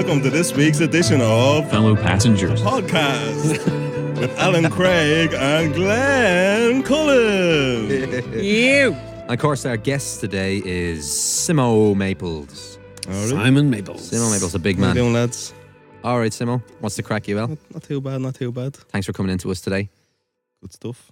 welcome to this week's edition of Fellow Passengers Podcast with Alan Craig and Glenn Cullen. And of course, our guest today is Simo Maples. Simon Maples. Simo Maples, a big How you man. doing, lads? All right, Simo, what's the crack, you well? Not too bad, not too bad. Thanks for coming into us today. Good stuff.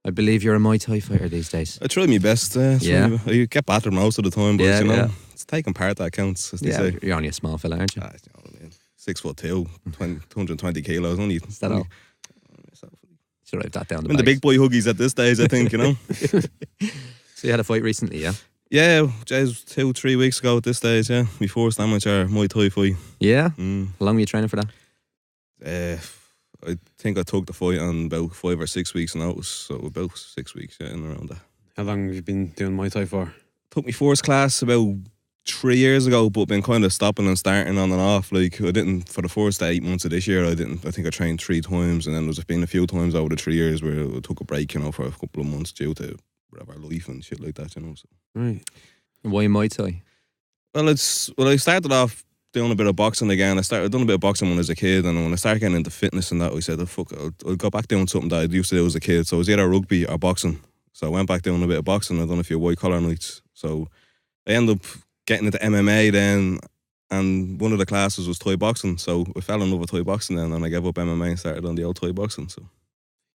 I believe you're a Muay Thai fighter these days. I try my best. Yeah. I get battered most of the time, but Yeah, you know, yeah. it's taking part that counts, as they Yeah, say. you're only a small fella, aren't you? You know what I mean? 6'2", 220 kilos. Only. Is that all? Should write that down. In the big boy huggies at this stage, I think, you know. So you had a fight recently, yeah? Yeah, just 2-3 weeks ago at this stage, yeah. My first amateur Muay Thai fight. Yeah? Mm. How long were you training for that? I think I took the fight on about 5 or 6 weeks notice, so about 6 weeks, yeah, and around that. How long have you been doing Muay Thai for? Took my first class about 3 years ago, but been kind of stopping and starting on and off. Like, I didn't, for the first 8 months of this year, I think I trained 3 times, and then there's been a few times over the 3 years where I took a break, you know, for a couple of months due to whatever life and shit like that, you know. So. Right. Why Muay Thai? Well, I started off doing a bit of boxing again. I'd done a bit of boxing when I was a kid, and when I started getting into fitness and that, I said, I'll go back doing something that I used to do as a kid. So it was either rugby or boxing. So I went back doing a bit of boxing. I'd done a few white collar nights. So I ended up getting into MMA then, and one of the classes was Thai boxing. So I fell in love with Thai boxing then, and I gave up MMA and started on the old Thai boxing. So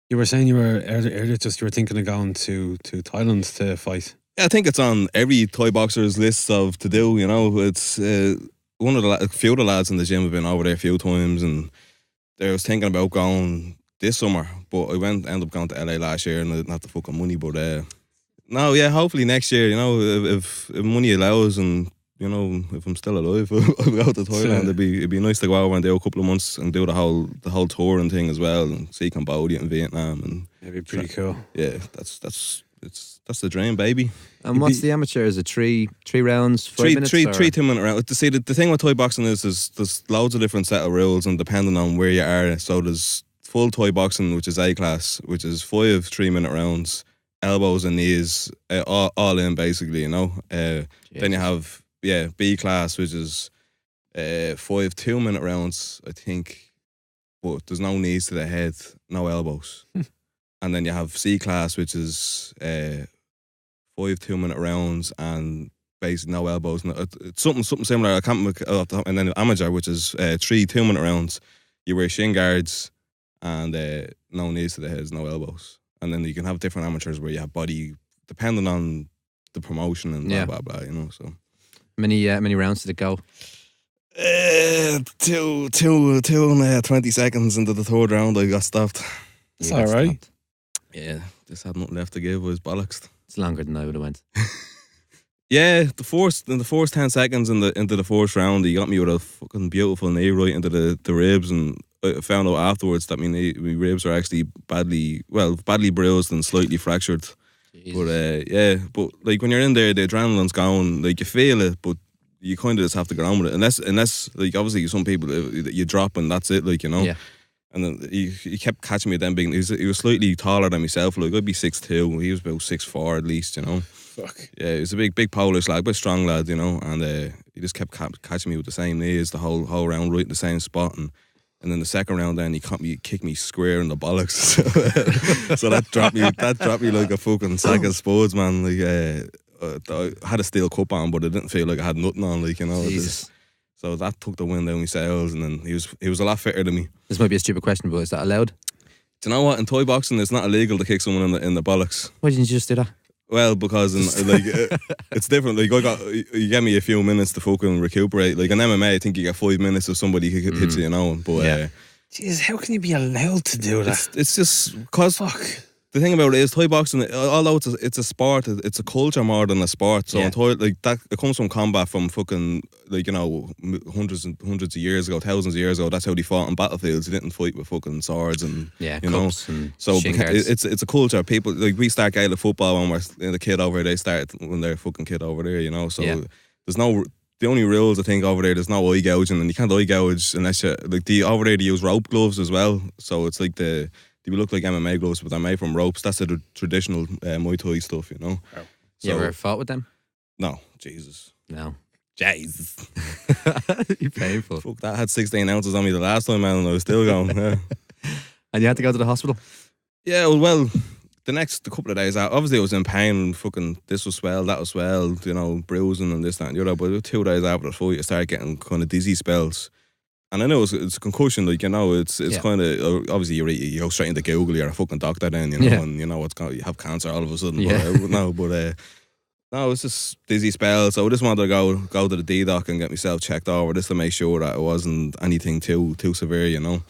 You were saying you were earlier just you were thinking of going to Thailand to fight. yeah, I think it's on every Thai boxer's list of to do. You know, it's one of a few of the lads in the gym have been over there a few times, and I was thinking about going this summer, but I ended up going to LA last year, and I didn't have the fucking money. But no, yeah, hopefully next year. You know, if money allows, and you know, if I'm still alive, I'll go to Thailand. It'd be nice to go over and do a couple of months and do the whole touring thing as well, and see Cambodia and Vietnam, and That'd be pretty cool. yeah, that's the dream, baby. And what's the amateur? Is it three rounds, 5 minutes? Three or? 2-minute rounds. See, the thing with Thai boxing is there's loads of different set of rules, and depending on where you are, so there's full Thai boxing, which is A class, which is 5 3-minute rounds, elbows and knees, all in basically, you know. Then you have B class, which is 5 2-minute rounds, I think, but there's no knees to the head, no elbows. And then you have C class, which is 5 2-minute rounds and basically no elbows. It's something similar. I can't. And then amateur, which is 3 2-minute rounds. You wear shin guards and no knees to the heads, no elbows. And then you can have different amateurs where you have body, depending on the promotion and blah blah blah. You know. So Many rounds did it go? 20 seconds into the third round, I got stopped. It's all right. Yeah, just had nothing left to give. I was bollocksed. It's longer than I would have went. Yeah, in the first 10 seconds into the first round, he got me with a fucking beautiful knee right into the ribs, and I found out afterwards that my ribs are actually badly bruised and slightly fractured. Jesus. But like when you're in there, the adrenaline's going, like you feel it, but you kind of just have to get on with it. Unless like obviously some people you drop and that's it, like, you know. Yeah. And then he kept catching me then being he was slightly taller than myself. Like I'd be 6'2", he was about 6'4" at least, you know. Fuck. Yeah, he was a big Polish lad, but strong lad, you know. And he just kept catching me with the same knees the whole round, right in the same spot. And then the second round, then he kicked me square in the bollocks. So that dropped me like a fucking sack of spuds, man. Like I had a steel cup on, but I didn't feel like I had nothing on, like, you know. Jesus. So that took the wind out of my sails, and then he was a lot fitter than me. This might be a stupid question, but is that allowed? Do you know what? In Thai boxing, it's not illegal to kick someone in the bollocks. Why didn't you just do that? Well, because it's different. Like you get me a few minutes to fucking recuperate. Like in MMA, I think you get 5 minutes if somebody hits you, you know. But Jeez, how can you be allowed to do that? it's just because Fuck. the thing about it is Thai boxing, although it's a sport, it's a culture more than a sport. So in Thai, like that, it comes from combat from fucking, like, you know, hundreds of years ago, thousands of years ago. That's how they fought on battlefields. They didn't fight with fucking swords and you know. And So shin guards. it's a culture. People like we start Gaelic football when we're the kid over there. They start when they're a fucking kid over there, you know. So there's no. The only rules I think over there, there's no eye gouging, and you can't eye gouge unless you like over there. They use rope gloves as well. So it's like they look like MMA gloves, but they're made from ropes. That's the traditional Muay Thai stuff, you know. You ever fought with them? No, Jesus. No. Jesus. You're painful. Fuck, that had 16 ounces on me the last time, man, and I was still going. Yeah. And you had to go to the hospital? Yeah, well, the couple of days out, obviously I was in pain and fucking this was swelled, that was swelled, you know, bruising and this, that, and the other. But 2 days after the fight, you start getting kind of dizzy spells. And I know it's a concussion, like, you know, it's kind of, obviously you go straight into Google, you're a fucking doctor then, you know, and you know you have cancer all of a sudden. Yeah. No, it's just dizzy spells. So I just wanted to go to the D-doc and get myself checked over just to make sure that it wasn't anything too severe, you know.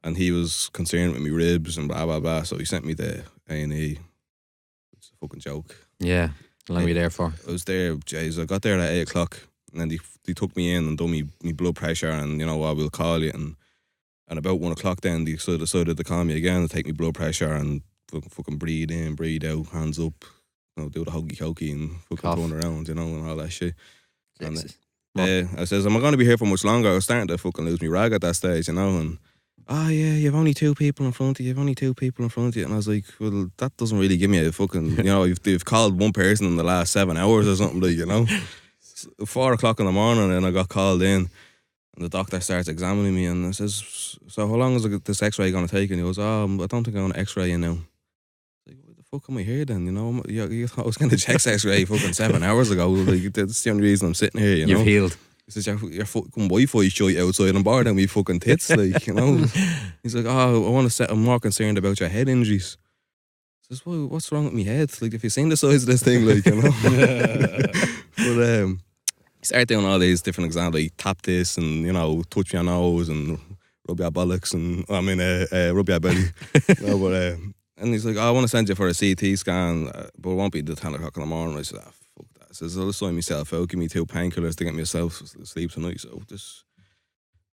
And he was concerned with me ribs and blah, blah, blah. So he sent me to A&E. It's a fucking joke. Yeah. How long were you there for? I was there, jeez, I got there at 8 o'clock. And then they took me in and done me blood pressure and, you know, I will call you. And about 1 o'clock then, they decided to call me again and take me blood pressure and fucking breathe in, breathe out, hands up, you know, do the hokey cokey and fucking turn around, you know, and all that shit. And I says, am I going to be here for much longer? I was starting to fucking lose me rag at that stage, you know, and yeah, you have only 2 people in front of you, and I was like, well, that doesn't really give me a fucking, you know, you've called one person in the last 7 hours or something, like, you know. 4 o'clock in the morning and I got called in and the doctor starts examining me and I says, so how long is this x-ray going to take? And he goes, I don't think I'm going to x-ray you now. I was like, what the fuck am I here then, you know? I was going to check x-ray fucking 7 hours ago. Like, that's the only reason I'm sitting here, you know. You've healed. He says, your fucking Wi-Fi shite outside and bar than me fucking tits, like, you know. He's like, I'm more concerned about your head injuries. I says, well, what's wrong with me head? Like, if you've seen the size of this thing, like, you know. But he started doing all these different exams, like tap this and, you know, touch your nose and rub your bollocks and, rub your belly. No, but, and he's like, I want to send you for a CT scan, but it won't be till 10 o'clock in the morning. I said, fuck that. I says, I'll sign myself out, give me 2 painkillers to get myself sleep tonight. So just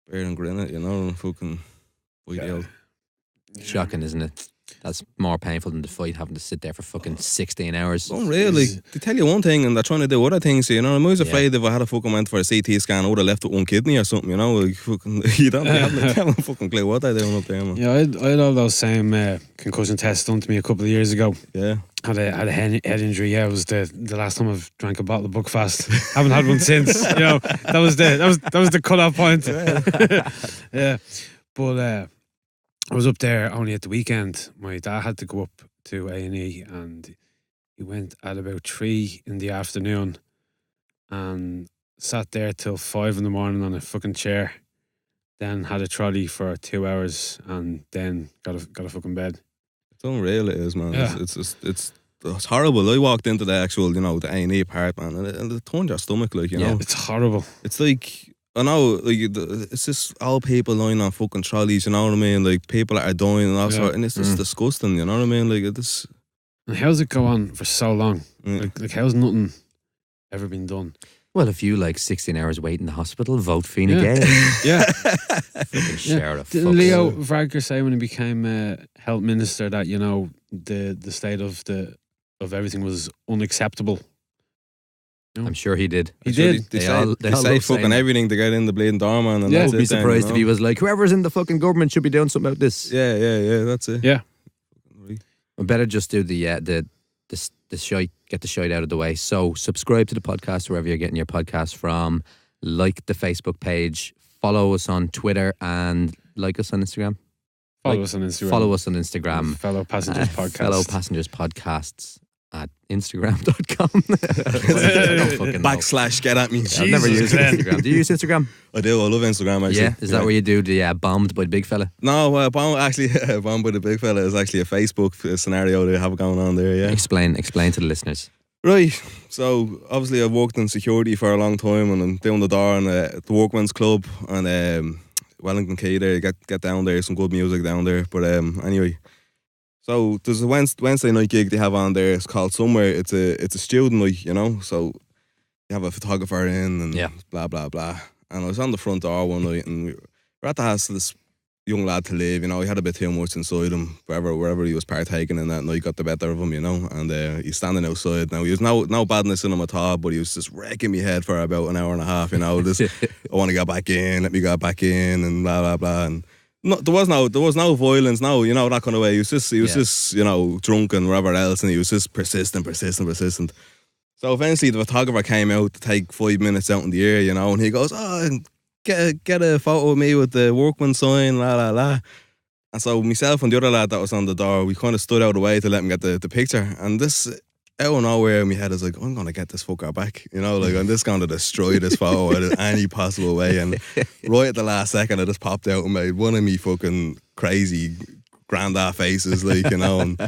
bear and grin it, you know, and fucking ideal. Shocking, isn't it? That's more painful than the fight, having to sit there for fucking 16 hours. Oh, really? They tell you one thing and they're trying to do other things, you know. I'm always afraid if I had a fucking went for a CT scan, I would have left with 1 kidney or something, you know. Like, fucking, you don't have a fucking clue what they're doing up there, man. Yeah, I had all those same concussion tests done to me a couple of years ago. Yeah. Had a head injury. Yeah, it was the last time I've drank a bottle of Buckfast. Haven't had one since. You know, that was the cut-off point. Yeah, but I was up there only at the weekend. My dad had to go up to A&E and he went at about 3 in the afternoon and sat there till 5 in the morning on a fucking chair. Then had a trolley for 2 hours and then got a fucking bed. It's unreal, it is, man. Yeah. It's horrible. I walked into the actual, you know, the A&E part, man, and it turned your stomach, like, you know. It's horrible. It's like, I know, like, it's just all people lying on fucking trolleys, you know what I mean? Like, people that are dying and all sorts, and it's just disgusting, you know what I mean? Like, it's... And how's it go on for so long? Like how's nothing ever been done? Well, if you like 16 hours wait in the hospital, vote Fine Gael. Yeah. Fucking sheriff. Didn't Leo Varadkar say when he became health minister that, you know, the state of everything was unacceptable? I'm sure he did. They say fucking everything to get in the bleeding doorman. And I would be surprised if he was like, whoever's in the fucking government should be doing something about this. Yeah, that's it. Yeah. We better just do the shite, get the shite out of the way. So subscribe to the podcast wherever you're getting your podcast from. Like the Facebook page. Follow us on Twitter and like us on Instagram. Follow us on Instagram. Follow us on Instagram. Fellow Passengers Podcast. Fellow Passengers Podcasts at Instagram.com. / get at me. I've never used Instagram. Do you use Instagram? I do. I love Instagram, actually. Yeah. Is that where you do the bombed by the big fella? No, bombed by the big fella is actually a Facebook scenario they have going on there, yeah. Explain to the listeners. Right. So, obviously, I've worked in security for a long time and I'm doing the door in the Workman's Club and Wellington Quay there. Get down there, some good music down there. But anyway... So there's a Wednesday night gig they have on there. It's called Somewhere. It's a student night, you know. So you have a photographer in and blah blah blah. And I was on the front door one night and we were at the house of this young lad to live. You know, he had a bit too much inside him. Wherever he was partaking in that night got the better of him, you know. And he's standing outside now. He was no badness in him at all, but he was just wrecking me head for about an hour and a half. You know, just I want to get back in. Let me get back in and blah blah blah and. No, there was no violence, no, you know, that kind of way. He was just, you know, drunk and whatever else, and he was just persistent. So So eventually the photographer came out to take 5 minutes out in the air, and he goes, "Oh, get a photo of me with the workman sign, la la la." And so myself and the other lad that was on the door, we kind of stood out of the way to let him get the picture. And this, out of nowhere in my head, is like, I'm going to get this fucker back. I'm just going to destroy this photo in any possible way. And right at the last second, I just popped out and made one of me fucking crazy granddad faces, and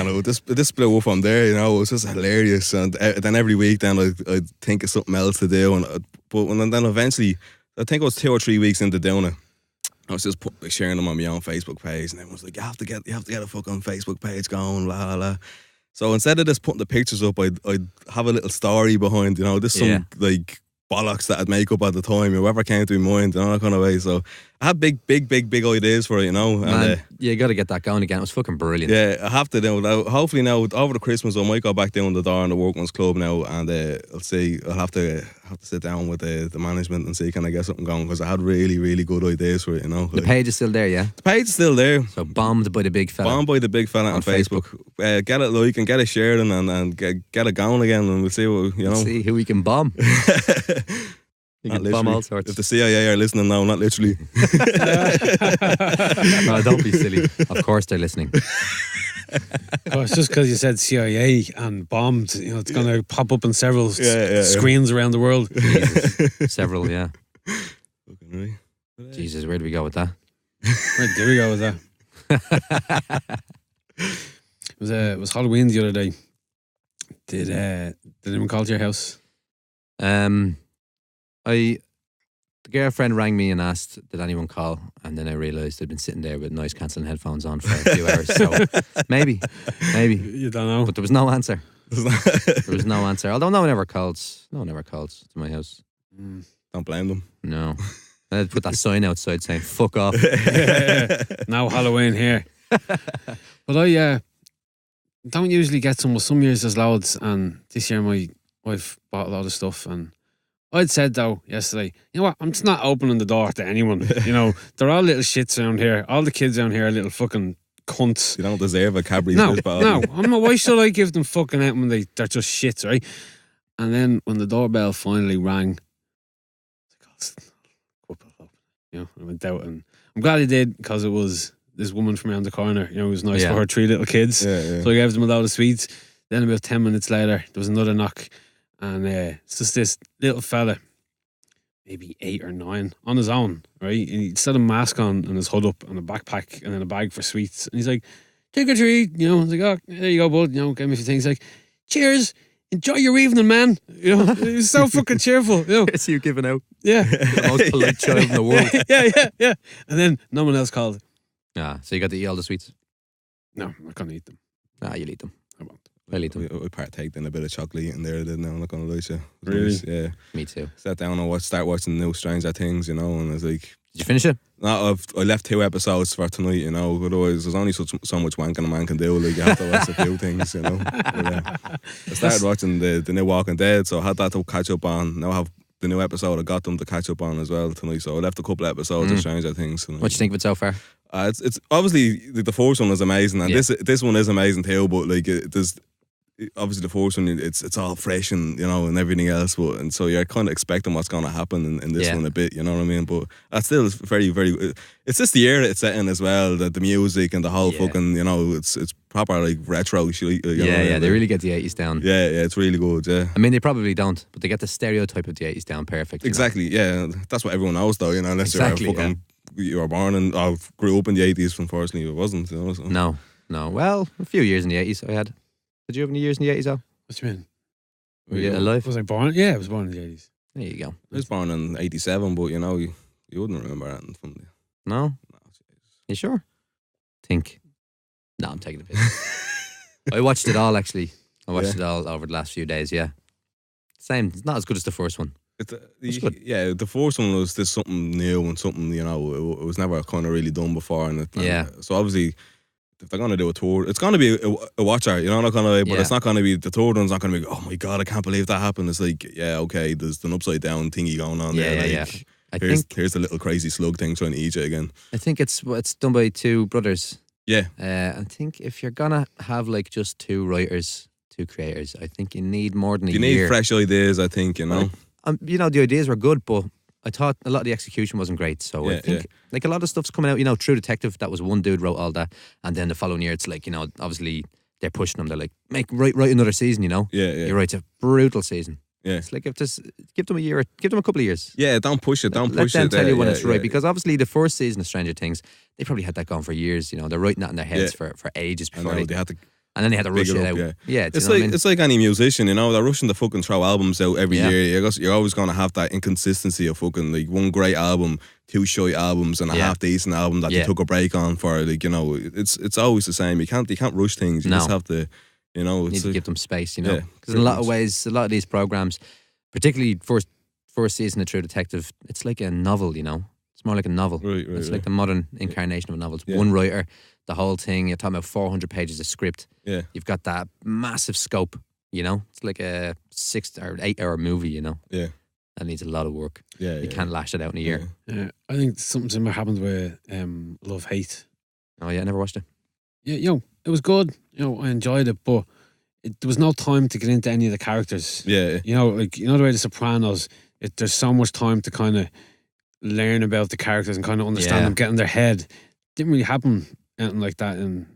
it just blew up from there, it was just hilarious. And then every week then I'd think of something else to do. And then eventually, I think it was 2 or 3 weeks into doing it, I was just sharing them on my own Facebook page, and everyone was like, you have to get a fucking Facebook page going, la la la. So instead of just putting the pictures up, I'd have a little story behind, just some like bollocks that I'd make up at the time, whoever came to my mind, that kind of way. So I had big ideas for it, Man, and you got to get that going again. It was fucking brilliant. yeah, I have to do it. Hopefully now over the Christmas I might go back down the door in the Workman's Club now, and I'll see. I'll have to sit down with the management and see can I get something going, because I had really good ideas for it. The page is still there, yeah. The page is still there. So bombed by the big fella. Bombed by the big fella on Facebook. Get it like and get it shared and get it going again, and we'll see what See who we can bomb. You can bomb all sorts. If the CIA are listening now, not literally. No, don't be silly. Of course they're listening. Oh, it's just because you said CIA and bombed. It's going to pop up on several screens around the world. Jesus. Several, yeah. Fucking right. Jesus, where do we go with that? Where do we go with that? It was Halloween the other day. Did anyone call to your house? The girlfriend rang me and asked, did anyone call? And then I realised I'd been sitting there with noise cancelling headphones on for a few hours. So maybe. You don't know. But there was no answer. There was no answer. Although no one ever calls to my house. Don't blame them. No. I'd put that sign outside saying, fuck off. Now Halloween here. But I don't usually get some years there's loads, and this year my wife bought a lot of stuff, and I'd said though yesterday, you know what, I'm just not opening the door to anyone. They're all little shits around here. All the kids around here are little fucking cunts. You don't deserve a Cadbury's. No, I'm not. Why should I give them fucking out when they're just shits, right? And then when the doorbell finally rang, I was like, I went out, and I'm glad I did, because it was this woman from around the corner. It was nice for her 3 little kids. Yeah. So I gave them a load of sweets. Then about 10 minutes later, there was another knock. And it's just this little fella, maybe 8 or 9, on his own, right? And he'd set a mask on and his hood up and a backpack and then a bag for sweets. And he's like, trick or treat. I was like, oh, there you go, bud. Give me a few things. Like, cheers. Enjoy your evening, man. He was so fucking cheerful. It's you giving out. Yeah. The most polite child in the world. Yeah. And then no one else called. So you got to eat all the sweets? No, I'm not going to eat them. Nah, you'll eat them. I won't. I'll eat them. We partake in a bit of chocolate in there, didn't I? I'm not going to lie to you. Really? Nice, yeah. Me too. Sat down and start watching new Stranger Things, and I was like... Did you finish it? No, I left 2 episodes for tonight, otherwise there's only so much wanking a man can do, you have to watch a few things, But, I started watching the new Walking Dead, so I had that to catch up on. Now I have the new episode, I got them to catch up on as well tonight, so I left a couple of episodes of Stranger Things tonight. What do you think of it so far? It's obviously the first one is amazing, and this one is amazing too, but there's obviously the first one, it's all fresh and and everything else, and so you're kind of expecting what's going to happen in this one a bit, you know what I mean? But that's still very it's just the era it's set in as well, the music and the whole fucking it's proper retro shit. They really get the 80s down. Yeah, it's really good. Yeah, I mean they probably don't, but they get the stereotype of the 80s down perfect. Exactly. Yeah, that's what everyone knows though. Unless you were born and grew up in the 80s. Unfortunately, it wasn't. So. No. Well, a few years in the 80s I had. Did you have any years in the 80s, Al? What do you mean? Were you alive? Was I born? Yeah, I was born in the 80s. There you go. I was born in 87, but you wouldn't remember that from the... No? You sure? No, I'm taking a piss. I watched it all, actually. I watched it all over the last few days, yeah. Same. It's not as good as the first one. The first one was just something new and something, it was never kind of really done before. So obviously... If they're going to do a tour, it's going to be a watcher, not going to, but it's not going to be, the third one's not going to be, oh my God, I can't believe that happened. It's like, okay, there's an upside down thingy going on there. Here's the little crazy slug thing trying to eat you again. I think it's done by 2 brothers. Yeah. I think if you're going to have just 2 writers two creators. I think you need more than a You year. need fresh ideas, I think, you know. You know, the ideas were good, but I thought a lot of the execution wasn't great. So I think like a lot of stuff's coming out. You know, True Detective, that was one dude wrote all that, and then the following year it's like, you know, obviously they're pushing them. They're like, write another season. You know, You're right. It's a brutal season. Yeah. It's like, give them a year, give them a couple of years. Yeah, don't push it. Don't push it. Let them tell you when it's right, because obviously the first season of Stranger Things, they probably had that going for years. You know, they're writing that in their heads for ages before they had to. And then they had to rush it out. Yeah, it's like it's like any musician, you know. They're rushing to fucking throw albums out every year. You're always going to have that inconsistency of fucking like one great album, two short albums, and a half decent album that they took a break on for. Like, you know, it's always the same. You can't rush things. You just have to, you know. You need to give them space, you know. Yeah, because in a lot of ways, a lot of these programs, particularly first season of True Detective, it's like a novel, you know. It's more like a novel. Right, it's like the modern incarnation of a novel. It's one writer, the whole thing. You're talking about 400 pages of script. Yeah. You've got that massive scope, you know. It's like a 6 or 8 hour movie, you know. Yeah. That needs a lot of work. Yeah. You can't lash it out in a year. Yeah. I think something similar happened with Love Hate. Oh yeah, I never watched it. Yeah, you know, it was good. You know, I enjoyed it, but there was no time to get into any of the characters. Yeah. You know, like, you know the way The Sopranos, there's so much time to kind of learn about the characters and kind of understand them, get in their head. Didn't really happen anything like that in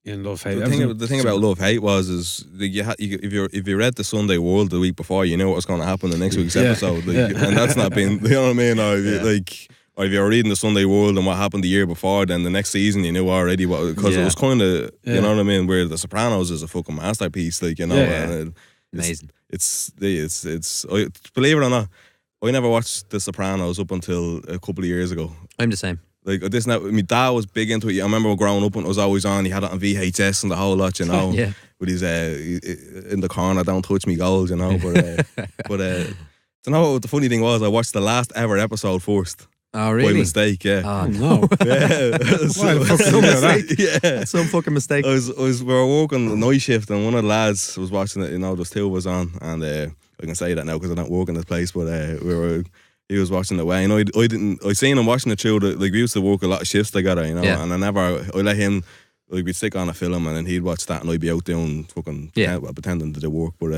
Love Hate. The thing about Love Hate was if you read the Sunday World the week before, you knew what was going to happen the next week's episode, and that's not been, you know what I mean? Or if you were reading the Sunday World and what happened the year before, then the next season you knew already what, because it was kind of, you know what I mean? Where The Sopranos is a fucking masterpiece, like, you know, and amazing. It's believe it or not, I never watched The Sopranos up until a couple of years ago. I'm the same. Like this, now my dad was big into it. I remember growing up when it was always on. He had it on VHS and the whole lot, you know. With his in the corner, don't touch me goals, you know. But you know what the funny thing was? I watched the last ever episode first. Oh really? By mistake, yeah. Oh no. That's some fucking mistake. We were working the night shift and one of the lads was watching it. You know, there's two of us on, and I can say that now because I don't work in this place. But he was watching the way, and I seen him watching it through. We used to work a lot of shifts together, you know. And I let him. Like, we'd stick on a film and then he'd watch that and I'd be out doing fucking pretending to do work. But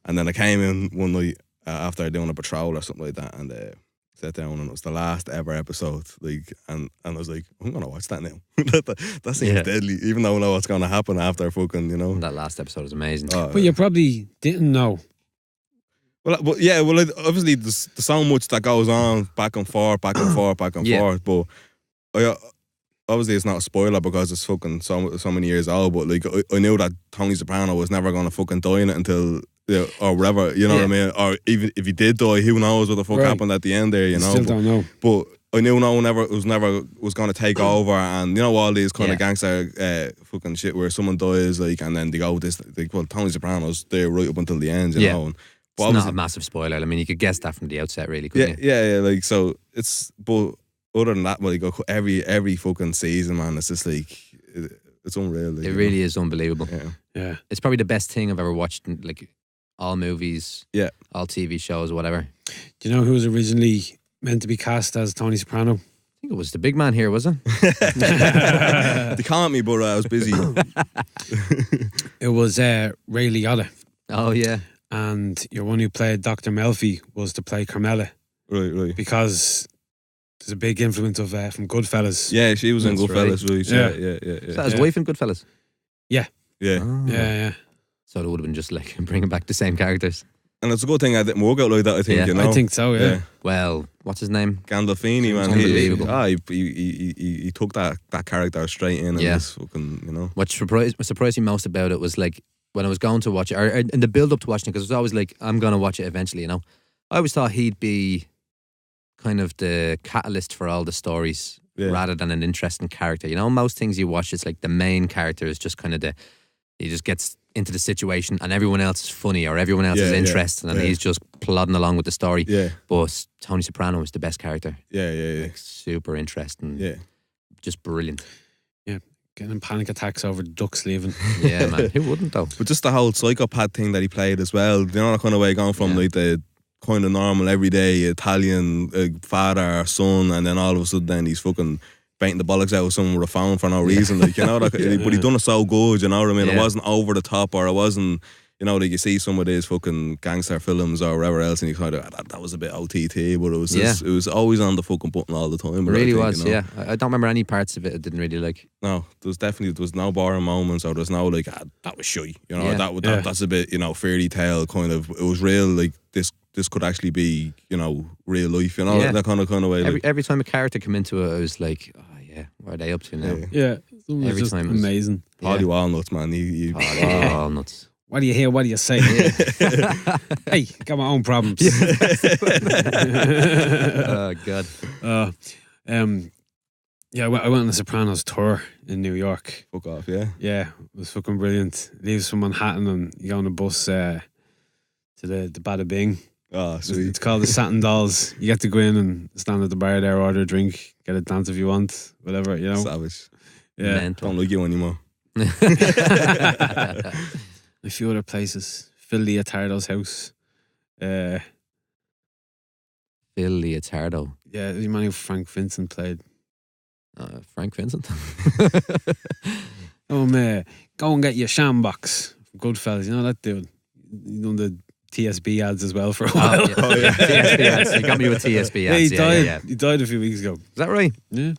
and then I came in one night after doing a patrol or something like that, and sat down and it was the last ever episode. Like, and I was like, I'm gonna watch that now. that seems deadly, even though I know what's gonna happen after fucking, you know. That last episode was amazing. But you probably didn't know. Well, obviously there's so much that goes on back and forth, back and forth. But obviously it's not a spoiler because it's fucking so many years old. But like I knew that Tony Soprano was never gonna fucking die in it until or whatever, you know what I mean. Or even if he did die, who knows what the fuck happened at the end there, you know. Still don't know. But I knew no one ever was gonna take over, and you know all these kind of gangster fucking shit where someone dies, like, and then they go this, like, well, Tony Soprano's there right up until the end, you know. And, it's not a massive spoiler. I mean, you could guess that from the outset, really, couldn't you? Yeah. Like, so it's, but other than that, like, every fucking season, man, it's just like it's unreal. Like, it really is unbelievable. Yeah. It's probably the best thing I've ever watched. Like all movies, all TV shows, whatever. Do you know who was originally meant to be cast as Tony Soprano? I think it was the big man here, was it? They called me, but I was busy. It was Ray Liotta. Oh yeah. And your one who played Dr. Melfi was to play Carmela. Right. Because there's a big influence of from Goodfellas. Yeah, she was in Goodfellas. Right. Yeah. Is that his wife in Goodfellas? Yeah. Oh. Yeah. So it would have been just like bringing back the same characters. And it's a good thing I didn't work out like that, I think, you know? I think so, yeah. Well, what's his name? Gandolfini, man. Unbelievable. He took that character straight in and was fucking, you know. What surprised me most about it was, like, when I was going to watch it, or in the build up to watching it, because it was always like, I'm going to watch it eventually, you know. I always thought he'd be kind of the catalyst for all the stories rather than an interesting character. You know, most things you watch, it's like the main character is just kind of he just gets into the situation and everyone else is funny or everyone else is interested and he's just plodding along with the story. Yeah. But Tony Soprano was the best character. Yeah. Like, super interesting. Yeah. Just brilliant. Yeah. Getting panic attacks over the Ducks leaving. Yeah, man. Who wouldn't, though? But just the whole psychopath thing that he played as well. You know, that kind of way, going from like the kind of normal, everyday Italian father or son, and then all of a sudden then he's fucking painting the bollocks out of someone with a phone for no reason. Like, you know, but he done it so good, you know what I mean? It wasn't over the top, or it wasn't, you know, like you see some of these fucking gangster films or whatever else, and you kind of that was a bit OTT, but it was just, it was always on the fucking button all the time. It really I think, was, you know? yeah. I don't remember any parts of it I didn't really like. No, there was no boring moments, or there's no like that was shy. You know, Yeah. that's a bit, you know, fairy tale kind of. It was real, like this could actually be, you know, real life. You know, Yeah. that kind of way. Every time a character come into it, I was like, oh yeah, what are they up to now? Yeah. Yeah, Every just time it was- amazing. Polly Walnuts, man. He Walnuts. What do you hear? What do you say? Hey, got my own problems. Oh god. Yeah, I went on the Sopranos tour in New York. fuck off, yeah. Yeah, it was fucking brilliant. Leaves from Manhattan and you go on a bus to the Bada Bing. Oh, sweet. It's called the Satin Dolls. You get to go in and stand at the bar there, order a drink, get a dance if you want, whatever, you know. Savage. Yeah. Mental. Don't like you anymore. A few other places. Phil Leotardo's house. Phil Leotardo. Yeah, the man who Frank Vincent played. Frank Vincent. Go and get your Shambox from Goodfellas. You know that dude? You done the TSB ads as well for a while. Oh, yeah. TSB ads. You got me with TSB ads. He died. Yeah. He died a few weeks ago. Is that right? Yeah.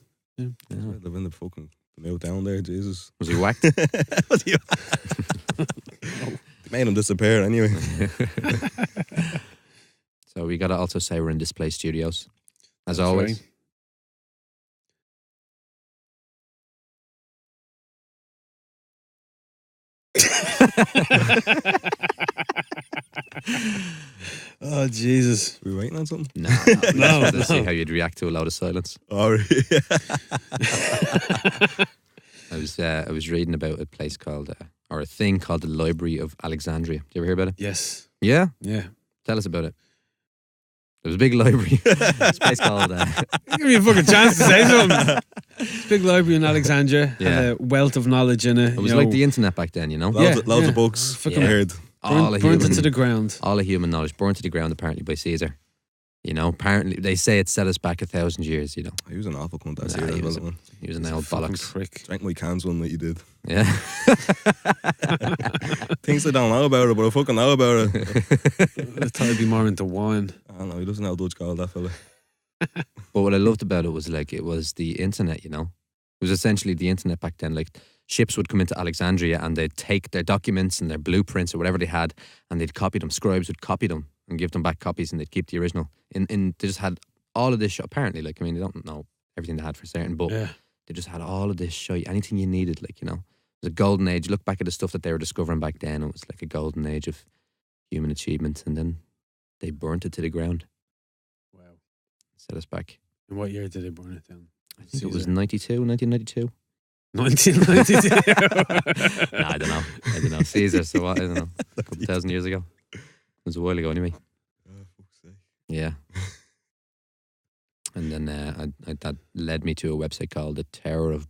Living the fucking nail down there, Jesus. Was he whacked? Was he? They made him disappear anyway. So we got to also say we're in Displace Studios. As That's always. Oh, Jesus. We waiting on something? No. No, To see no. how you'd react to a loud of silence. Oh, yeah. I was reading about a place called, or a thing called the Library of Alexandria. Did you ever hear about it? Yes. Yeah? Yeah. Tell us about it. There was a big library. It's a place called... Give me a fucking chance to say something. It's a big library in Alexandria. Yeah. Had a wealth of knowledge in it. it was like the internet back then, you know? Loads Yeah. of books. Fucking- I heard. All burnt human, it to the ground. all of human knowledge burned to the ground apparently by Caesar. You know, apparently they say it set us back 1,000 years, you know. He was an awful cunt that Nah, year he as was well, man. He was an old Fucking bollocks. prick. Drank my cans one that you did. Yeah. Things I don't know about it, but I fucking know about it. I thought I'd be more into wine. I don't know, he doesn't know Dutch called that fella. But what I loved about it was like it was the internet, you know. It was essentially the internet back then. Like ships would come into Alexandria and they'd take their documents and their blueprints or whatever they had and they'd copy them. Scribes would copy them and give them back copies and they'd keep the original. They just had all of this shit, apparently. Like, I mean, they don't know everything they had for certain, but Yeah. they just had all of this shit, anything you needed, like, you know. It was a golden age. Look back at the stuff that they were discovering back then. It was like a golden age of human achievement, and then they burnt it to the ground. Wow. Set us back. In what year did they burn it down? I think it was Caesar. 1992. 1992. Nah, I don't know. Caesar, so what? I don't know. A couple thousand years ago. It was a while ago anyway. Fuck's sake. Yeah. And then that led me to a website called the Tower of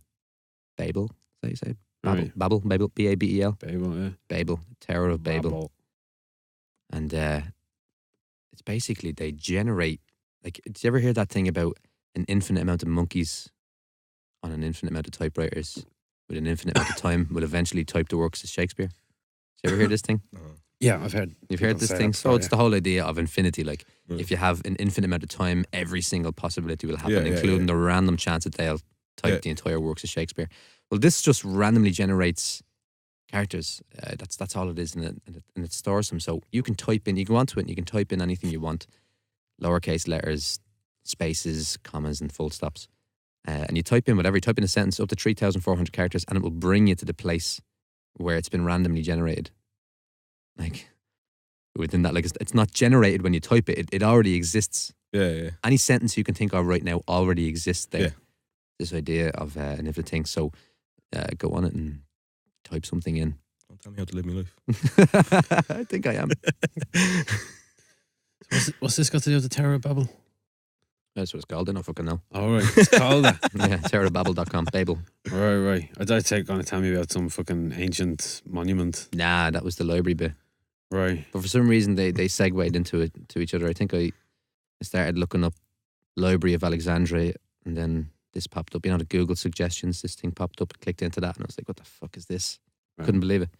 Babel. Is that how you say it? Babel. Right. Babel. Babel. B-A-B-E-L. Babel, yeah. Babel. Tower of Babel. Babel. And it's basically they generate, like, did you ever hear that thing about an infinite amount of monkeys on an infinite amount of typewriters with an infinite amount of time will eventually type the works of Shakespeare? Did you ever hear this thing? Yeah, I've heard. You've heard people this say thing? that So before, it's the whole idea of infinity. Like, Yeah. if you have an infinite amount of time, every single possibility will happen, Yeah, yeah, including yeah. the random chance that they'll type Yeah. the entire works of Shakespeare. Well, this just randomly generates characters. That's all it is, and it stores them. So you can type in, you go onto it, and you can type in anything you want, lowercase letters, spaces, commas, and full stops. And you type in whatever. You type in a sentence up to 3,400 characters, and it will bring you to the place where it's been randomly generated. Like, within that, like, it's not generated when you type it. It already exists. Yeah, yeah. Any sentence you can think of right now already exists there. Yeah. This idea of an infinite thing. So go on it and type something in. Don't tell me how to live my life. I think I am. What's this got to do with the Tower of Babel? That's what it's called. I don't fucking know. Oh, right. It's called that. Yeah, terrorbabble.com. Babel. Right. I thought you were going to tell me about some fucking ancient monument. Nah, that was the library bit. Right. But for some reason, they segued into it to each other. I think I started looking up Library of Alexandria, and then this popped up. You know, the Google suggestions. This thing popped up. Clicked into that, and I was like, "What the fuck is this?" Right. Couldn't believe it.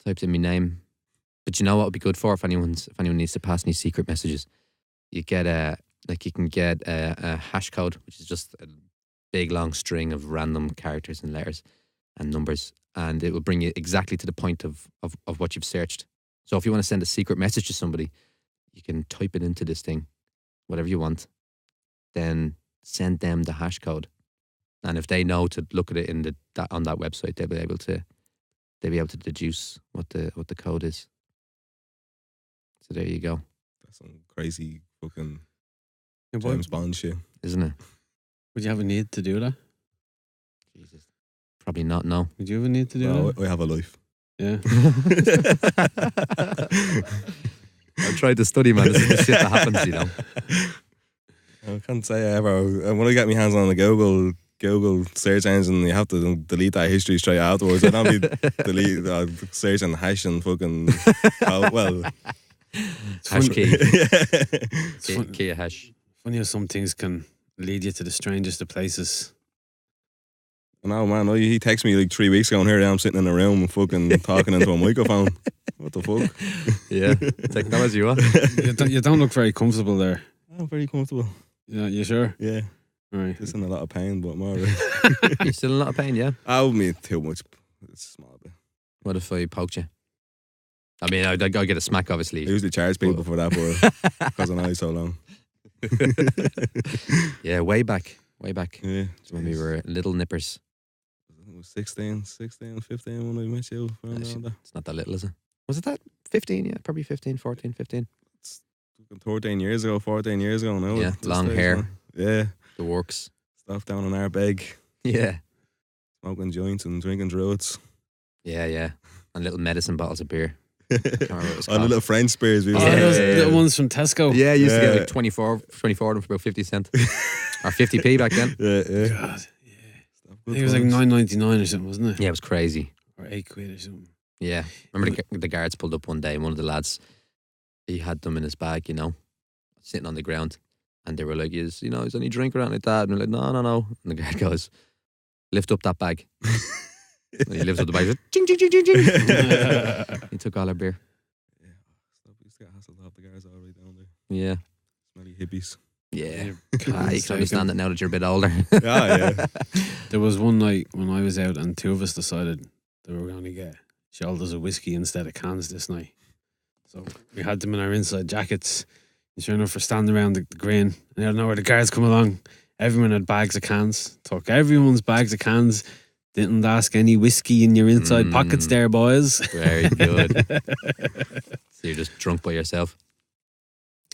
Typed in my name. But you know what would be good for if anyone needs to pass any secret messages? You get you can get a hash code, which is just a big long string of random characters and letters and numbers, and it will bring you exactly to the point of what you've searched. So if you want to send a secret message to somebody, you can type it into this thing, whatever you want, then send them the hash code. And if they know to look at it on that website, they'll be able to deduce what the code is. So there you go. That's some crazy fucking Yeah, boy, James Bond shit. Isn't it? would you have a need to do that? Jesus. Probably not, no. Would you have a need to do No, that? I have a life. Yeah. I tried to study, man. This is the shit that happens, you know. I can't say I ever. When I get my hands on the Google search engine, you have to delete that history straight afterwards. I don't be search and hash and fucking Hash key. It's Key a hash. funny how some things can lead you to the strangest of places. No man, he texted me like 3 weeks ago, and here I am sitting in a room and fucking talking into a microphone. What the fuck? Yeah, technology, what? You don't look very comfortable there. I'm very comfortable. Yeah, you sure? Yeah, Right. just in a lot of pain, but more. You're still in a lot of pain, yeah? I would mean too much. It's a small bit. What if I poked you? I mean, I'd get a smack, I obviously. usually charge people for that, but because I know he's so long. Yeah, way back. Yeah, When we were little nippers. I was 16, 15 when I met you. It's not that little, is it? Was it that? 15, yeah, probably 15, 14, 15. 13 years ago, 14 years ago now. Yeah, at this long stage, hair. man. Yeah, The works. stuff down on our beg, Yeah. smoking joints and drinking druids. Yeah. And little medicine bottles of beer. Can't remember what it was On the called. little French spears. We Oh, was Yeah. those little ones from Tesco. Yeah, you used to get Yeah. like 24 of them for about 50 cents. Or 50p back then. yeah. God. I think it was like Good times. $9.99 or something, wasn't it? Yeah, it was crazy. Or £8 or something. Yeah. Remember the guards pulled up one day and one of the lads, he had them in his bag, sitting on the ground. And they were like, is any drink around like that? And we're like, no. And the guard goes, lift up that bag. And he lifts up the bag. He goes, ching, ching, ching, ching, ching. He took all our beer. Yeah. Stuff used to get hassled to have the guards all right down there. Yeah. Smelly hippies. Yeah. You're You can mistaken. understand it now that you're a bit older. Yeah. There was one night when I was out and two of us decided that we were going to get shoulders of whiskey instead of cans this night. So we had them in our inside jackets. And sure enough, we're standing around the green. And I don't know where the guards come along. Everyone had bags of cans. Took everyone's bags of cans. Didn't ask any whiskey in your inside pockets there, boys. Very good. So you're just drunk by yourself.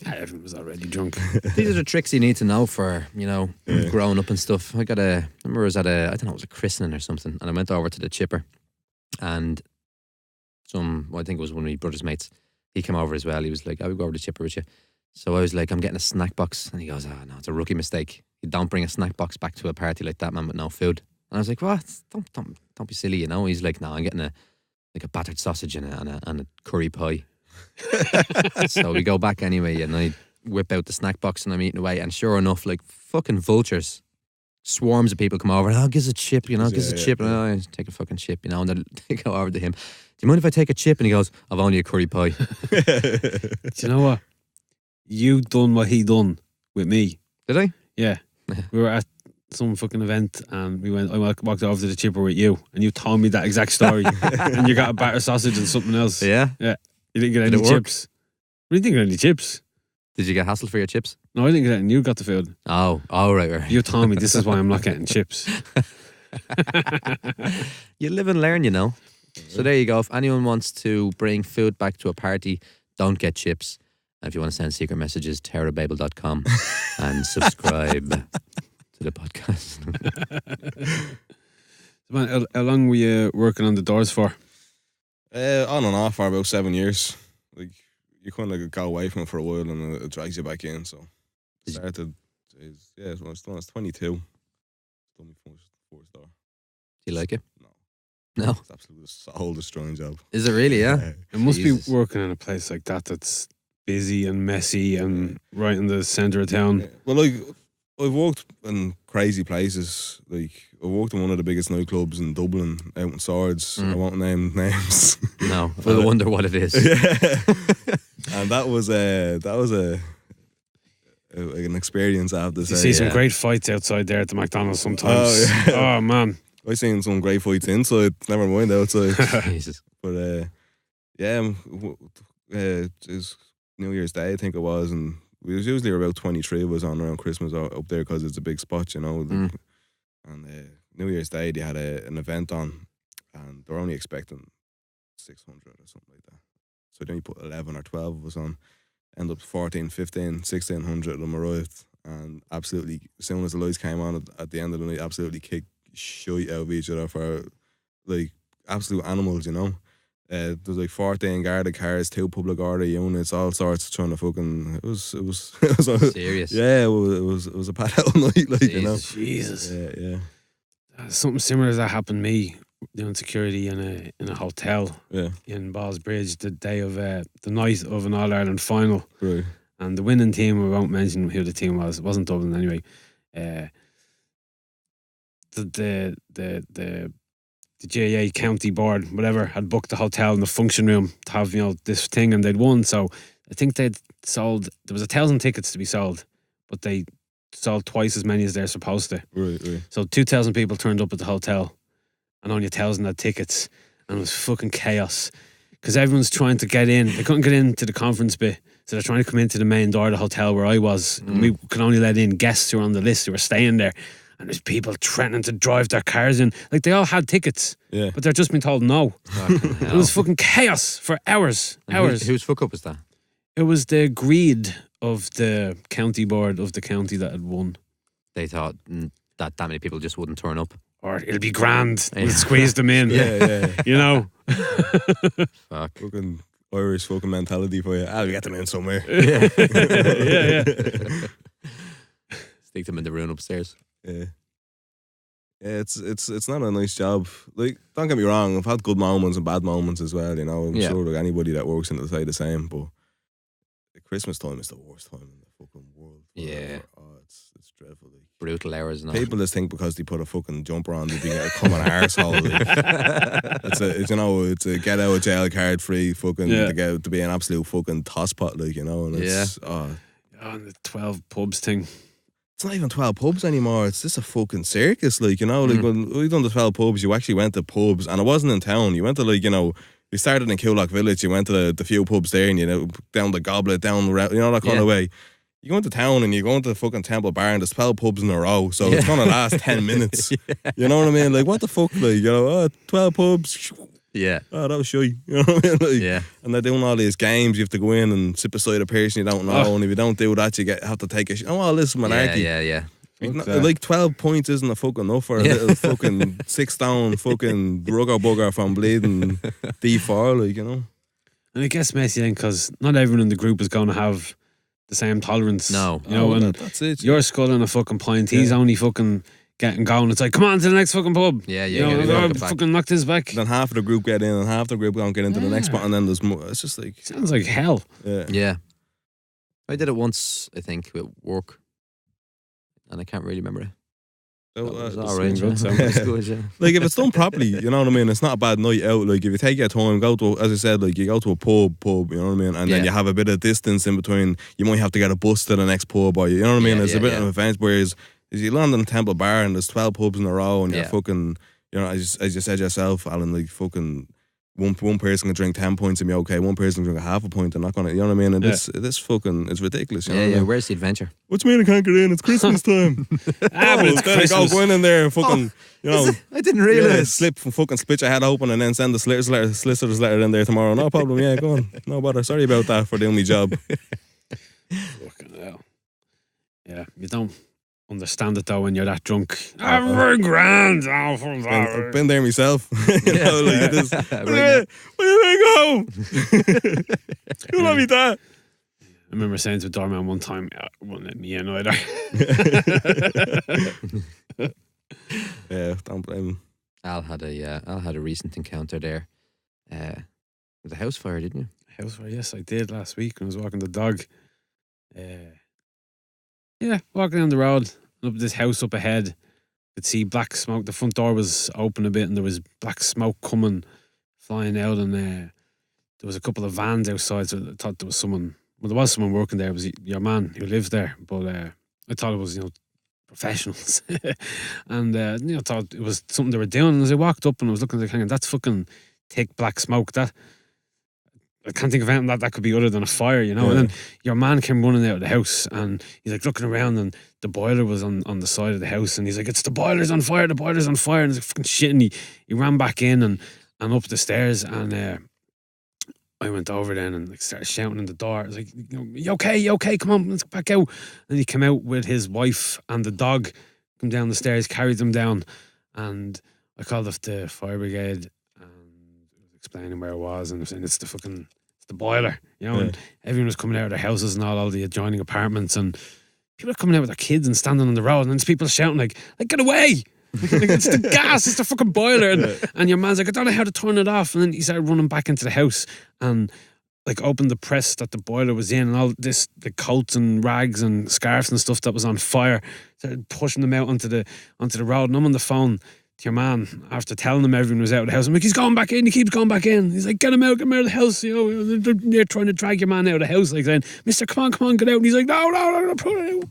Everyone was already drunk. These are the tricks you need to know for, growing up and stuff. I remember I was at I don't know, it was a christening or something, and I went over to the chipper, and I think it was one of my brother's mates, he came over as well. He was like, I would go over to the chipper with you. So I was like, I'm getting a snack box. And he goes, oh no, it's a rookie mistake. You don't bring a snack box back to a party like that, man, with no food. And I was like, what? Don't be silly, He's like, no, I'm getting a battered sausage and a curry pie. So we go back anyway, and I whip out the snack box and I'm eating away, and sure enough, like fucking vultures, swarms of people come over and give us a chip, give us a chip. And I take a fucking chip, and then they go over to him. Do you mind if I take a chip? And he goes, I've only a curry pie. Do you know what? You done what he done with me. Did I? Yeah. We were at some fucking event and I walked over to the chipper with you and you told me that exact story. And you got a batter sausage and something else. Yeah. You didn't get Did any it work? chips. We didn't get any chips. Did you get hassled for your chips? No, I didn't get any. You got the food. Oh, right. You told me this is why I'm not getting chips. You live and learn, So there you go. If anyone wants to bring food back to a party, don't get chips. And if you want to send secret messages, terrorbabel.com and subscribe to the podcast. Man, how long were you working on the doors for? On and off for about 7 years. Like, you kind of go away from it for a while and it drags you back in. So, started, when I was 22. Done my first door. Do you like it? No. No. It's absolutely a soul destroying job. Is it really, yeah? It must Jesus. be working in a place like that's busy and messy and right in the centre of town. Well, like, I've worked in crazy places. Like, I worked in one of the biggest nightclubs in Dublin, out in Swords. I won't name names. No, we'll wonder what it is. And that was an experience. I have to You say. see some great fights outside there at the McDonald's sometimes. Oh man, I've seen some great fights inside. Never mind outside. Jesus. But yeah, it was New Year's Day, I think it was, and we was usually about 23 of us on around Christmas up there because it's a big spot, you know. Mm. And New Year's Day they had an event on, and they were only expecting 600 or something like that. So they only put 11 or 12 of us on. End up 14, 15, 1600 of them arrived, and absolutely, as soon as the lights came on at the end of the night, absolutely kicked shit out of each other for like absolute animals, you know. There's like 14 guarded cars, 2 public order units, all sorts trying to fucking. It was Serious. Yeah, it was a bad hell night, like, you know. Jesus. Yeah. Something similar to that happened to me doing security in a hotel Yeah. in Ballsbridge the day of the night of an All Ireland final, Right. and the winning team, we won't mention who the team was. It wasn't Dublin anyway. The GAA county board, whatever, had booked the hotel in the function room to have, you know, this thing, and they'd won. So I think they'd sold. There was 1,000 tickets to be sold, but they sold twice as many as they're supposed to. Right. So 2,000 people turned up at the hotel, and only 1,000 had tickets, and it was fucking chaos because everyone's trying to get in. They couldn't get into the conference bit, so they're trying to come into the main door of the hotel where I was. And we could only let in guests who were on the list who were staying there. And there's people threatening to drive their cars in. Like, they all had tickets, Yeah. but they're just being told no. It was fucking chaos for hours. Whose fuck up was that? It was the greed of the county board of the county that had won. They thought that many people just wouldn't turn up. Or it'll be grand. We'll squeeze them in. Yeah. You know? Fuck. Fucking Irish fucking mentality for you. I'll get them in somewhere. Yeah. Stick them in the room upstairs. Yeah, it's not a nice job. Like, don't get me wrong, I've had good moments and bad moments as well, you know. I'm sure like anybody that works in it will say the same, but the Christmas time is the worst time in the fucking world. Yeah. Oh, it's dreadful. Like, Brutal hours and all. people just think because they put a fucking jumper on, they'd be become an arsehole. Like. It's a get out of jail card free fucking to be an absolute fucking tosspot, like, you know. And it's and the 12 pubs thing. It's not even 12 pubs anymore. It's just a fucking circus, like, you know. Like, when we done the 12 pubs, you actually went to pubs, and it wasn't in town. You went to, like, you know, you started in Coolock Village, you went to the few pubs there, and you know, down the Goblet, down the you know, that kind of way. You go into town and you go into the fucking Temple Bar and there's 12 pubs in a row, so it's gonna last 10 minutes. You know what I mean? Like, what the fuck, like, you know, 12 pubs. Yeah. Oh, that was shy. You know what I mean? Like, Yeah. And they're doing all these games. You have to go in and sit beside a person you don't know, and if you don't do that, you have to take a shit. Oh, this is monarchy. Yeah. Like 12 points isn't a fucking enough for a little fucking 6 stone fucking rugger bugger from bleeding D4, like, you know. And it gets messy then because not everyone in the group is going to have the same tolerance. No. You know, and that's it. you're sculling a fucking pint. He's only fucking getting going. It's like, come on to the next fucking pub. Yeah. You know, fucking knock this back. Then half of the group get in and half the group don't get into the next spot, and then there's more. It's just like, sounds like hell. Yeah. I did it once, I think, with work. And I can't really remember it. It was all right. Like, if it's done properly, you know what I mean, it's not a bad night out. Like, if you take your time, go to, as I said, like, you go to a pub, you know what I mean, and then you have a bit of distance in between. You might have to get a bus to the next pub, or you know what I mean. It's a bit of an event. Whereas you land in a Temple Bar and there's 12 pubs in a row, and you're fucking, you know, as you said yourself, Alan, like, fucking one person can drink 10 points and be okay. One person can drink a half a pint and not gonna, you know what I mean. And this fucking, it's ridiculous. You know what I mean? Where's the adventure? What's mean I can't get in? It's Christmas time. But it's Christmas. Go in there and fucking, you know. I didn't realise. Slip from fucking split your head open and then send the solicitor's letter in there tomorrow. No problem. Yeah, go on. No bother. Sorry about that for doing my job. Fucking hell. Yeah, you don't understand it though when you're that drunk. Very grand. I've been there myself. You know, like it is. Where did I go? You love me that. I remember saying to a doorman one time, won't let me in either. Yeah, don't blame him. Al had a recent encounter there. With a house fire, didn't you? House fire, yes, I did last week when I was walking the dog. Walking down the road, up this house up ahead, could see black smoke. The front door was open a bit, and there was black smoke coming flying out, and there was a couple of vans outside. So I thought there was someone. Well, there was someone working there. It was your man who lived there, but I thought it was professionals, and thought it was something they were doing. And as I walked up and I was looking, like, hanging, that's fucking thick black smoke. That I can't think of anything that could be other than a fire, And then your man came running out of the house, and he's like looking around, and the boiler was on the side of the house, and he's like, "It's the boiler's on fire! The boiler's on fire!" And he's like, fucking shit. And he ran back in and up the stairs, and I went over then and like started shouting in the door. I was like, "You okay? You okay? Come on, let's go back out." And he came out with his wife and the dog, come down the stairs, carried them down, and I called up the fire brigade and explaining where it was, and saying it's the boiler, and everyone was coming out of their houses and all the adjoining apartments, and people are coming out with their kids and standing on the road, and there's people shouting like get away. Like, it's the gas, it's the fucking boiler, and your man's like, I don't know how to turn it off, and then he started running back into the house and like opened the press that the boiler was in, and all this, the coats and rags and scarves and stuff that was on fire, started pushing them out onto the road. And I'm on the phone to your man after telling him everyone was out of the house. I'm like, he's going back in, he keeps going back in. He's like, get him out of the house. They're trying to drag your man out of the house, like saying, Mister, come on, get out. And he's like, no, put it out.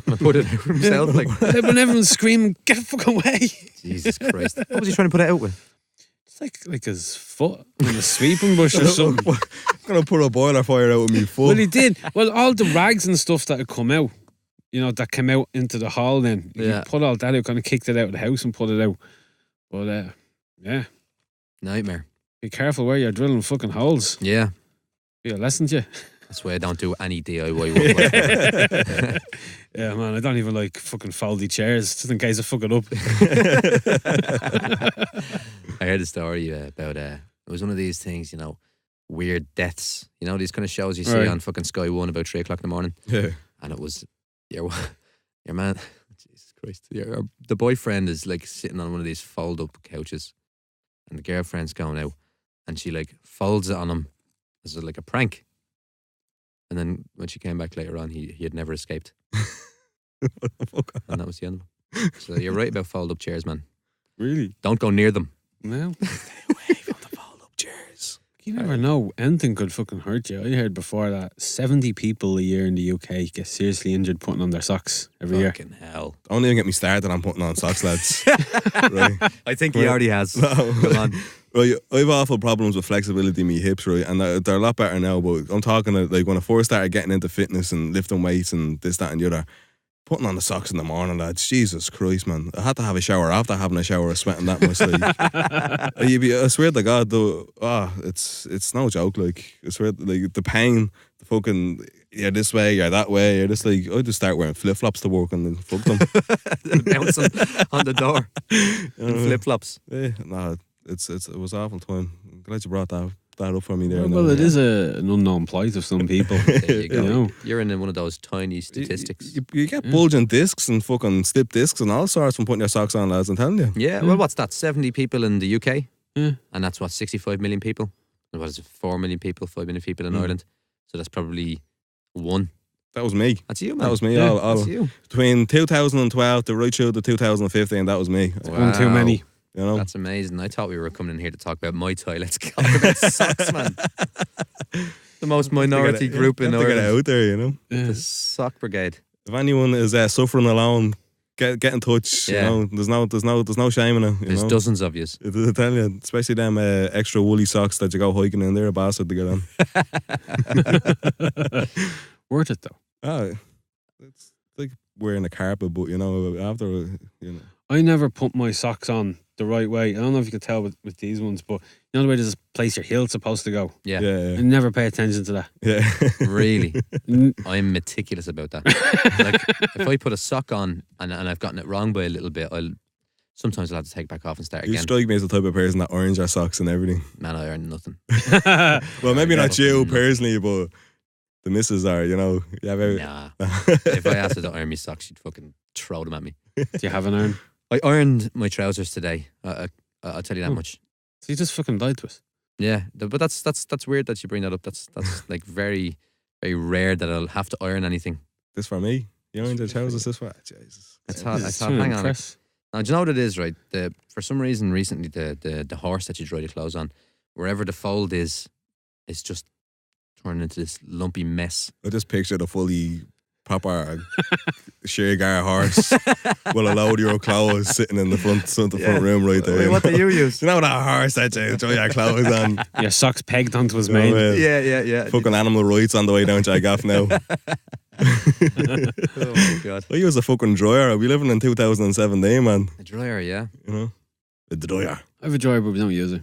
I put it out himself. Like, when everyone's screaming, get the fuck away. Jesus Christ. What was he trying to put it out with? It's like his foot in a sweeping bush or something. I'm going to put a boiler fire out with me foot. Well, he did. Well, all the rags and stuff that had come out, that came out into the hall then. He put all that out, kind of kicked it out of the house and put it out. But, yeah. Nightmare. Be careful where you're drilling fucking holes. Yeah. Be a lesson to you. That's why I don't do any DIY work. Yeah, man, I don't even like fucking foldy chairs, just in case I fuck it up. I heard a story about it was one of these things, weird deaths. These kind of shows you see on fucking Sky One about 3 o'clock in the morning. Yeah. And it was your man. Jesus Christ! The boyfriend is like sitting on one of these fold up couches, and the girlfriend's going out, and she like folds it on him as like a prank. And then when she came back later on, he had never escaped. And that was the end of him. So you're right about fold up chairs, man. Really? Don't go near them. No. Stay away from the fold up chairs. You never know. Anything could fucking hurt you. I heard before that 70 people a year in the UK get seriously injured putting on their socks every year. Fucking hell. Don't even get me started on putting on socks, lads. Right? I think he already has. No. Come on. Right, I have awful problems with flexibility in my hips, right? And they're a lot better now, but I'm talking like when I first started getting into fitness and lifting weights and this, that and the other, putting on the socks in the morning, lads, Jesus Christ, man. I had to have a shower after having a shower, sweating that much. Like, I swear to God, though, it's no joke. Like, I swear, like, the pain, the fucking, you're this way, you're that way, you're just like, I just start wearing flip-flops to work and then fuck them. Bouncing on the door in flip-flops. Yeah, no, it was an awful time. I'm glad you brought that up for me there. Well, it is an unknown plight of some people. There you go. You're in one of those tiny statistics. You get bulging discs and fucking slip discs and all sorts from putting your socks on, lads, I'm telling you. Yeah, well, what's that? 70 people in the UK? Yeah. And that's what, 65 million people? And what is it, 4 million people, 5 million people in Ireland? So that's probably one. That was me. That's you, man. That was me. Yeah, all that's you. Between 2012 to right through to 2015, that was me. One too many. You know? That's amazing. I thought we were coming in here to talk about Muay Thai. Let's talk about socks, man. The most minority group in Ireland. To get Ireland. out there, you know. Yeah. The sock brigade. If anyone is suffering alone, get in touch. Yeah. You know, there's no shame in it. There's dozens of yous. I tell you, especially them extra woolly socks that you go hiking in. They're a bastard to get on. Worth it though. Oh, it's like wearing a carpet, but after I never put my socks on the right way. I don't know if you could tell with these ones, but the way there's a place your heel's supposed to go. Yeah. I never pay attention to that. Yeah. Really? I'm meticulous about that. Like, if I put a sock on and I've gotten it wrong by a little bit, sometimes I'll have to take it back off and start You again. strike me as the type of person that irons your socks and everything. Man, I earn nothing. Well, maybe not you Nothing. personally, but the missus are, Nah. Yeah, If I asked her to iron me socks, she'd fucking throw them at me. Do you have an iron? I ironed my trousers today. I'll tell you that much. So you just fucking lied to us. Yeah, but that's weird that you bring that up. That's like very, very rare that I'll have to iron anything. this for me. You ironed your trousers this for Jesus. I thought, It's hang on. impress. Now, do you know what it is, right? For some reason recently, the horse that you dry your clothes on wherever the fold is, it's just turned into this lumpy mess. I just pictured a fully proper Shigar horse with a load of your clothes sitting in the front room right there. Wait, what do you use? You know that horse that you enjoy your clothes on? Your socks pegged onto his You know mane. what I mean? Yeah. Fucking animal rights on the way down to Gaff now. Oh my god. I use a fucking dryer. I'll be living in 2017, man. A dryer, yeah. You know? The dryer. I have a dryer, but we don't use it.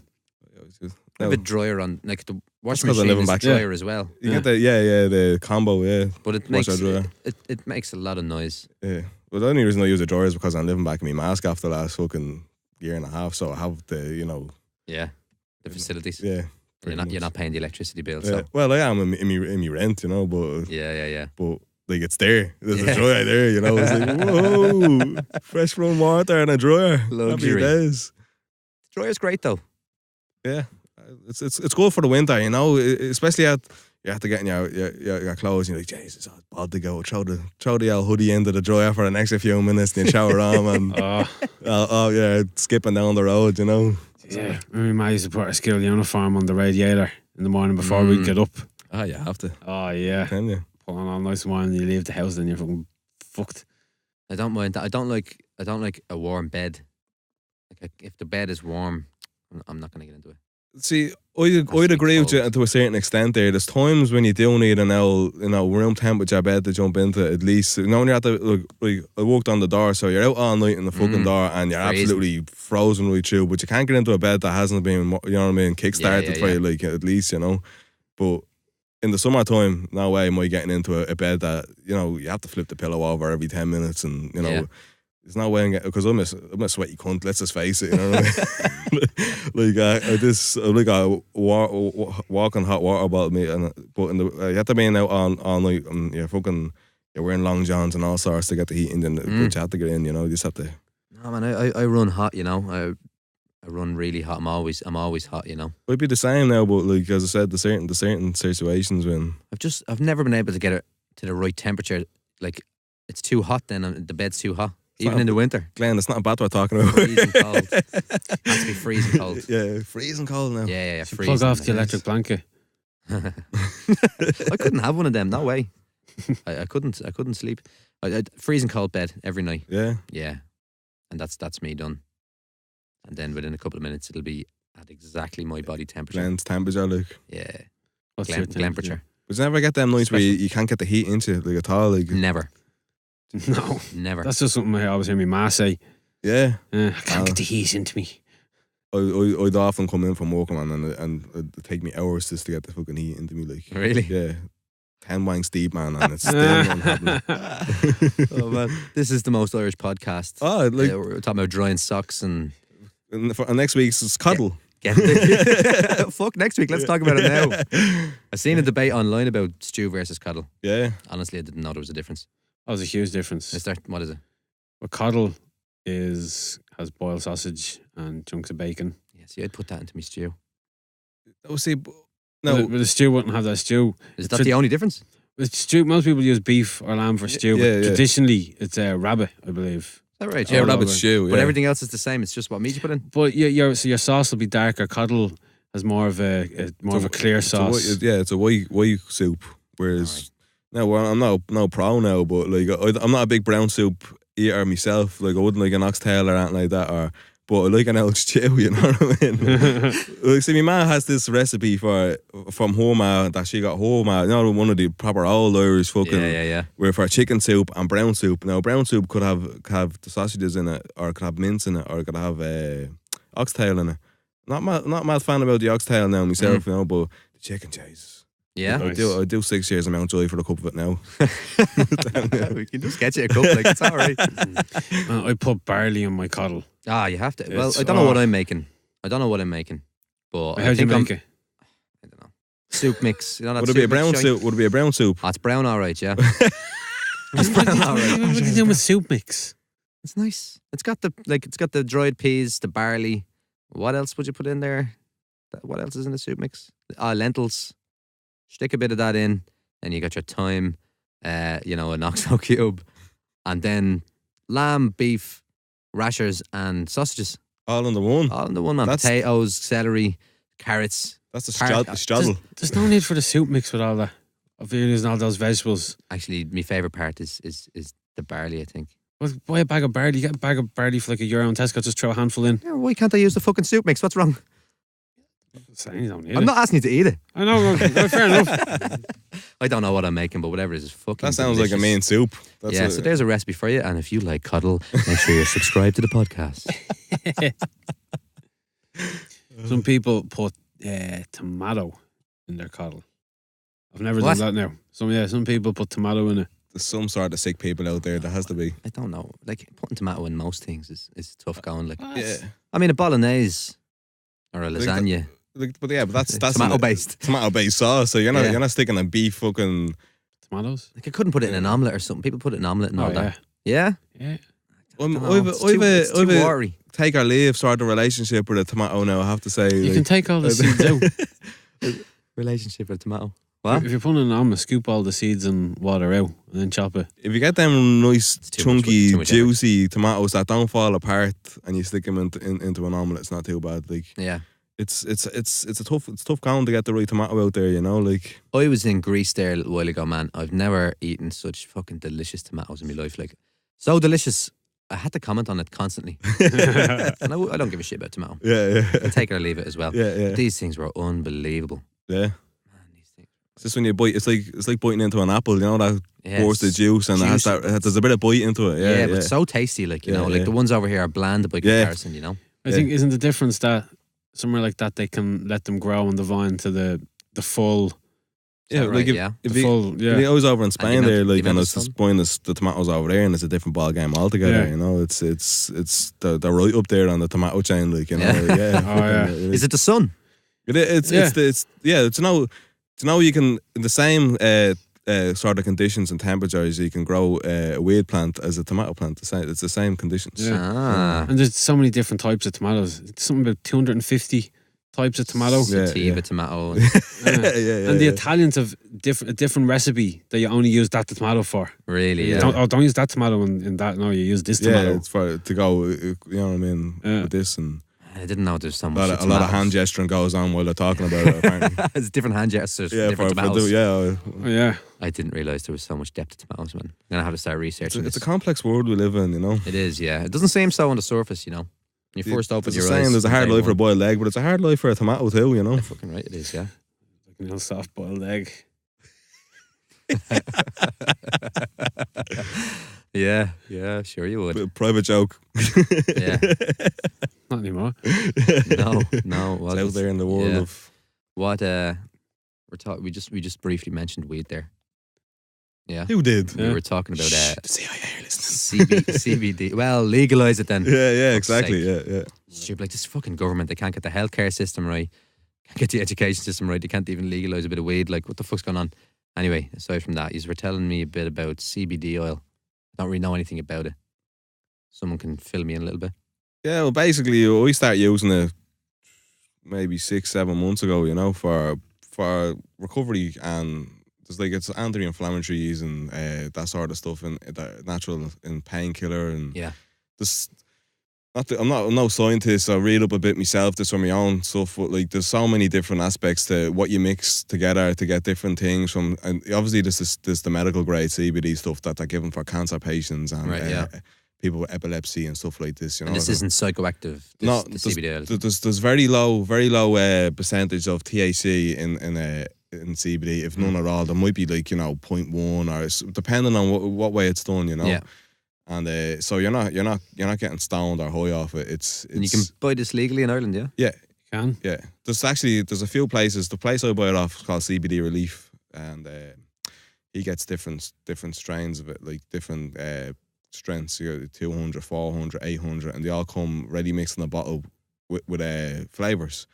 I have a dryer on, like the washing 'cause I'm machine living is a back. dryer as well. You get the the combo, yeah. But it Wash makes our dryer. it makes a lot of noise. Yeah. Well, the only reason I use a dryer is because I'm living back in my mask after the last fucking year and a half. So I have the, Yeah. The facilities. yeah. You're not paying the electricity bill, Yeah. so Well, I am in my rent, but yeah. but like it's there. There's Yeah. a dryer there, It's like, whoa, fresh from water and a dryer. Luxury. Happy days. The dryer's great though. Yeah, it's good for the winter, especially you have to get in your clothes. And you're like, Jesus, it's bad to go. Throw the old hoodie into the dryer for an extra few minutes, and you shower on, and skipping down the road, Yeah. My mum used to put a school uniform on the radiator in the morning before we'd get up. Ah, you have to, Oh, yeah. can you? Put on all nice wine and you leave the house and you're fucking fucked. I don't mind that. I don't like a warm bed. Like if the bed is warm, I'm not gonna get into it. See, I'd agree with you to a certain extent there. There's times when you do need an room temperature bed to jump into at least. When you're at the, like, I walked on the door, so you're out all night in the fucking door and you're Freezing. absolutely frozen right through, but you can't get into a bed that hasn't been, kickstarted Yeah, for you, like, at least, But in the summertime, no way am I getting into a bed that, you have to flip the pillow over every 10 minutes and, Yeah. there's no way I'm getting, because I'm a sweaty cunt, let's just face it, you know what I mean? I walking hot water about me, but you have to be out all night and you're wearing long johns and all sorts to get the heat in, but you have to get in, you just have to. No man, I run hot, I run really hot. I'm always hot, It'd be the same now, but like as I said, the certain situations when I've never been able to get it to the right temperature. Like it's too hot then, the bed's too hot. Even in the winter. Glenn, it's not bad what we're talking about. Freezing cold. Has to be freezing cold. Yeah, freezing cold now. Yeah, Plug freezing. off the electric blanket. I couldn't have one of them. No way. I couldn't sleep. Freezing cold bed every night. Yeah. Yeah, and that's me done. And then within a couple of minutes, it'll be at exactly my body temperature. Glenn's temperature, like. Yeah, What's your temperature. But you never get them nights where you can't get the heat into it, like, at all. Like, Never, No. never. That's just something I always hear my ma say. yeah. I can't get the heat into me. I'd often come in from work, man, and it'd take me hours just to get the fucking heat into me, like. Really? Yeah. 10 wanks deep, man, and it's still not happening. Oh man, this is the most Irish podcast. Oh, like, We're talking about drying socks and for next week's is cuddle. fuck next week. Let's talk about it now. I seen a debate online about stew versus cuddle. Yeah. Honestly, I didn't know there was a difference. That was a huge difference. Is there? What is it? Well, coddle has boiled sausage and chunks of bacon. Yeah, see, I'd put that into my stew. Oh, see, But no. the stew wouldn't have that stew. Is that the only difference? With stew, most people use beef or lamb for stew, yeah, but yeah. traditionally it's a rabbit, I believe. Is that right? Yeah, Oh, rabbit no, stew, yeah. But everything else is the same. It's just what meat you put in. But your sauce will be darker. Coddle has more of a clear sauce. It's a white soup. Whereas, now I'm no pro now, but like I'm not a big brown soup eater myself. Like I wouldn't like an oxtail or anything like that. But I like an old stew. You know what I mean? Like, see, my ma has this recipe from her ma that she got her ma. One of the proper old Irish fucking. Yeah. Where for chicken soup and brown soup. Now brown soup could have the sausages in it, or could have mince in it, or could have oxtail in it. Not mad fan about the oxtail now myself, but the chicken, Jesus. Yeah. Nice. I do 6 years of Mount Joy for the cup of it now. We can just get you a cup. Like it's all right. I put barley in my coddle. Ah, you have to. Well, It's- I don't know what I'm making. But How I do you think make it? I don't know. Soup mix. You know that Would it be a soup brown mix soup? Would it be a brown soup? Oh, it's brown, all right. Yeah. It's brown, all right. What are you doing with soup mix? It's nice. It's got the dried peas, the barley. What else would you put in there? What else is in the soup mix? Lentils. Stick a bit of that in, and you got your thyme, an oxo cube, and then lamb, beef, rashers, and sausages. All in the one. All in the one, man. That's- Potatoes, celery, carrots. That's the Part- straddle. There's no need for the soup mix with all that. Of using all those vegetables. Actually, my favourite part is the barley, I think. Well, buy a bag of barley. You get a bag of barley for like €1 in Tesco. Just throw a handful in. Yeah, why can't I use the fucking soup mix? What's wrong? Saying you don't need I'm it. not asking you to eat it. I know. Well, fair enough. I don't know what I'm making, but whatever it is fucking That sounds like a delicious. main soup. That's So there's a recipe for you. And if you like cuddle, make sure you're subscribed to the podcast. Some people put tomato in their coddle. I've never What? done that now. Some people put tomato in it. There's some sort of sick people out there. There has to be. I don't know. Like putting tomato in most things is tough going. Like, Yeah. I mean, a bolognese or a lasagna, But that's tomato based. tomato based sauce. So you're not sticking a beef fucking. Tomatoes? Like I couldn't put it in an omelette or something. People put it in an omelette and all yeah. that. Yeah, Yeah. it's too watery. Take or leave sort of relationship with a tomato now. I have to say. You like- can take all the seeds out. Relationship with a tomato. What? If you're putting it in an omelette, scoop all the seeds and water out and then chop it. if you get them nice, too much- chunky, too much effort. juicy tomatoes that don't fall apart, and you stick them into an omelette, it's not too bad. Like Yeah. it's a tough going to get the right tomato out there. You know, like I was in Greece there a little while ago, man. I've never eaten such fucking delicious tomatoes in my life. Like, so delicious. I had to comment on it constantly. And I don't give a shit about tomato. yeah, I take it or leave it as well. yeah. But these things were unbelievable. Yeah. Man, these things. It's just when you bite, it's like biting into an apple. You know that Yeah, pours the it's juice and it has juicy. that. There's a bit of bite into it. Yeah, but so tasty. Like, you Yeah, know, like yeah. the ones over here are bland by Yeah. comparison, you know? I think isn't the difference that somewhere like that they can let them grow on the vine to the full Is that right? if, Yeah. if the you, full if you always over in the Spain amount- there, the like, amount and of it's sun. just buying the tomatoes over there, and it's a different ball game altogether. Yeah. You know, it's they're right up there on the tomato chain, like you know. Yeah. Yeah. Oh, yeah. Is it the sun? It's you can in the same sort of conditions and temperatures you can grow a weed plant as a tomato plant. It's the same conditions. Yeah. Ah. And there's so many different types of tomatoes. It's something about 250 types of tomato. Yeah. Sativa tomato. yeah. And the Italians have a different recipe that you only use that tomato for. Really? Yeah. Don't use that tomato in that. No, you use this Yeah, tomato. it's for to go. You know what I mean Yeah. with this and I didn't know there's so a much. lot of hand gesturing goes on while they're talking about it. Apparently. It's different hand gestures for Yeah, different tomatoes. Oh, yeah. I didn't realise there was so much depth to tomatoes, man. I'm going to have to start researching It's a this. complex world we live in. You know. It is, yeah. It doesn't seem so on the surface, you know. When you first open There's your a saying, eyes. there's a hard day life for a one. boiled egg, but it's a hard life for a tomato too. You know. You're fucking right, it is, yeah. Like a little soft boiled egg. Yeah, sure you would. Private joke. Yeah. Not anymore. No, it It's wasn't. out there in the world Yeah. of. What we just briefly mentioned weed there. Yeah. Who did? We were talking about The CIA are listening. CBD. Well, legalize it then. Yeah, Fuck's exactly. sake. Yeah. Stupid, like this fucking government, they can't get the healthcare system right, can't get the education system right, they can't even legalize a bit of weed. Like, what the fuck's going on? Anyway, aside from that, you were telling me a bit about CBD oil. I don't really know anything about it. Someone can fill me in a little bit. Yeah, well, basically, we started using it maybe 6-7 months ago. You know, for recovery and it's anti-inflammatories and that sort of stuff and natural and painkiller and Yeah. this. I'm no scientist. I read up a bit myself, just from my own stuff. But like, there's so many different aspects to what you mix together to get different things from. And obviously, there's the medical grade CBD stuff that they're given for cancer patients and Right, yeah. people with epilepsy and stuff like this. You know, And this isn't psychoactive. no, The CBD oil. there's very low percentage of THC in CBD, if none at all. There might be like 0.1 or depending on what way it's done. You know. Yeah. And so you're not getting stoned or high off it. It's And you can buy this legally in Ireland, yeah? yeah. Can? Yeah, there's a few places. The place I buy it off is called CBD Relief, and he gets different strains of it, like different strengths. You got 200, 400, 800, and they all come ready mixed in a bottle with flavors.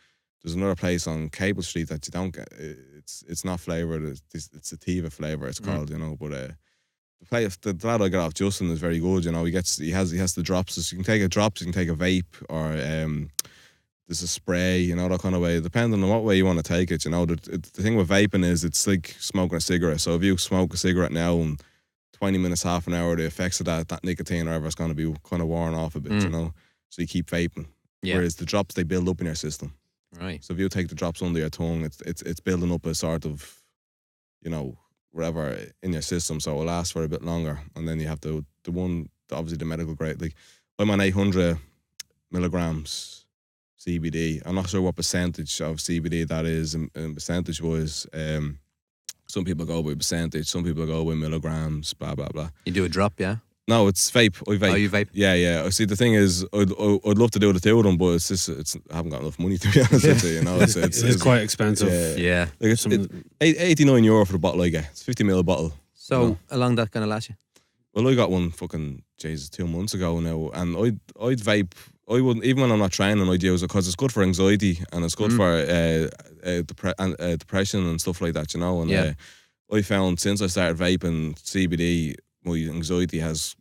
There's another place on Cable Street that you don't get. It's not flavored. It's sativa flavor. It's called, but. The lad I got off Justin is very good. He has the drops. So you can take a drops, you can take a vape, or there's a spray. That kind of way. Depending on what way you want to take it. The thing with vaping is it's like smoking a cigarette. So if you smoke a cigarette now and 20 minutes, half an hour, the effects of that nicotine or whatever is going to be kind of worn off a bit. So you keep vaping. Yeah. Whereas the drops, they build up in your system. Right. So if you take the drops under your tongue, it's building up a sort of, whatever in your system, so it'll last for a bit longer. And then you have obviously the medical grade. Like I'm on 800 milligrams CBD. I'm not sure what percentage of CBD that is in percentage wise. Some people go with percentage, some people go with milligrams, blah blah blah. You do a drop, yeah? No, it's vape. I vape. Oh, you vape? Yeah. See, the thing is, I'd love to do the two of them, but I haven't got enough money to be honest with you. It's quite expensive. Yeah. Like it's €89 for the bottle I get. It's 50ml bottle. So how long that gonna last you? Well, I got one fucking 2 months ago now, and I'd vape. I wouldn't, even when I'm not training, I'd use it because it's good for anxiety and it's good for depression and stuff like that, And I found since I started vaping CBD, my anxiety has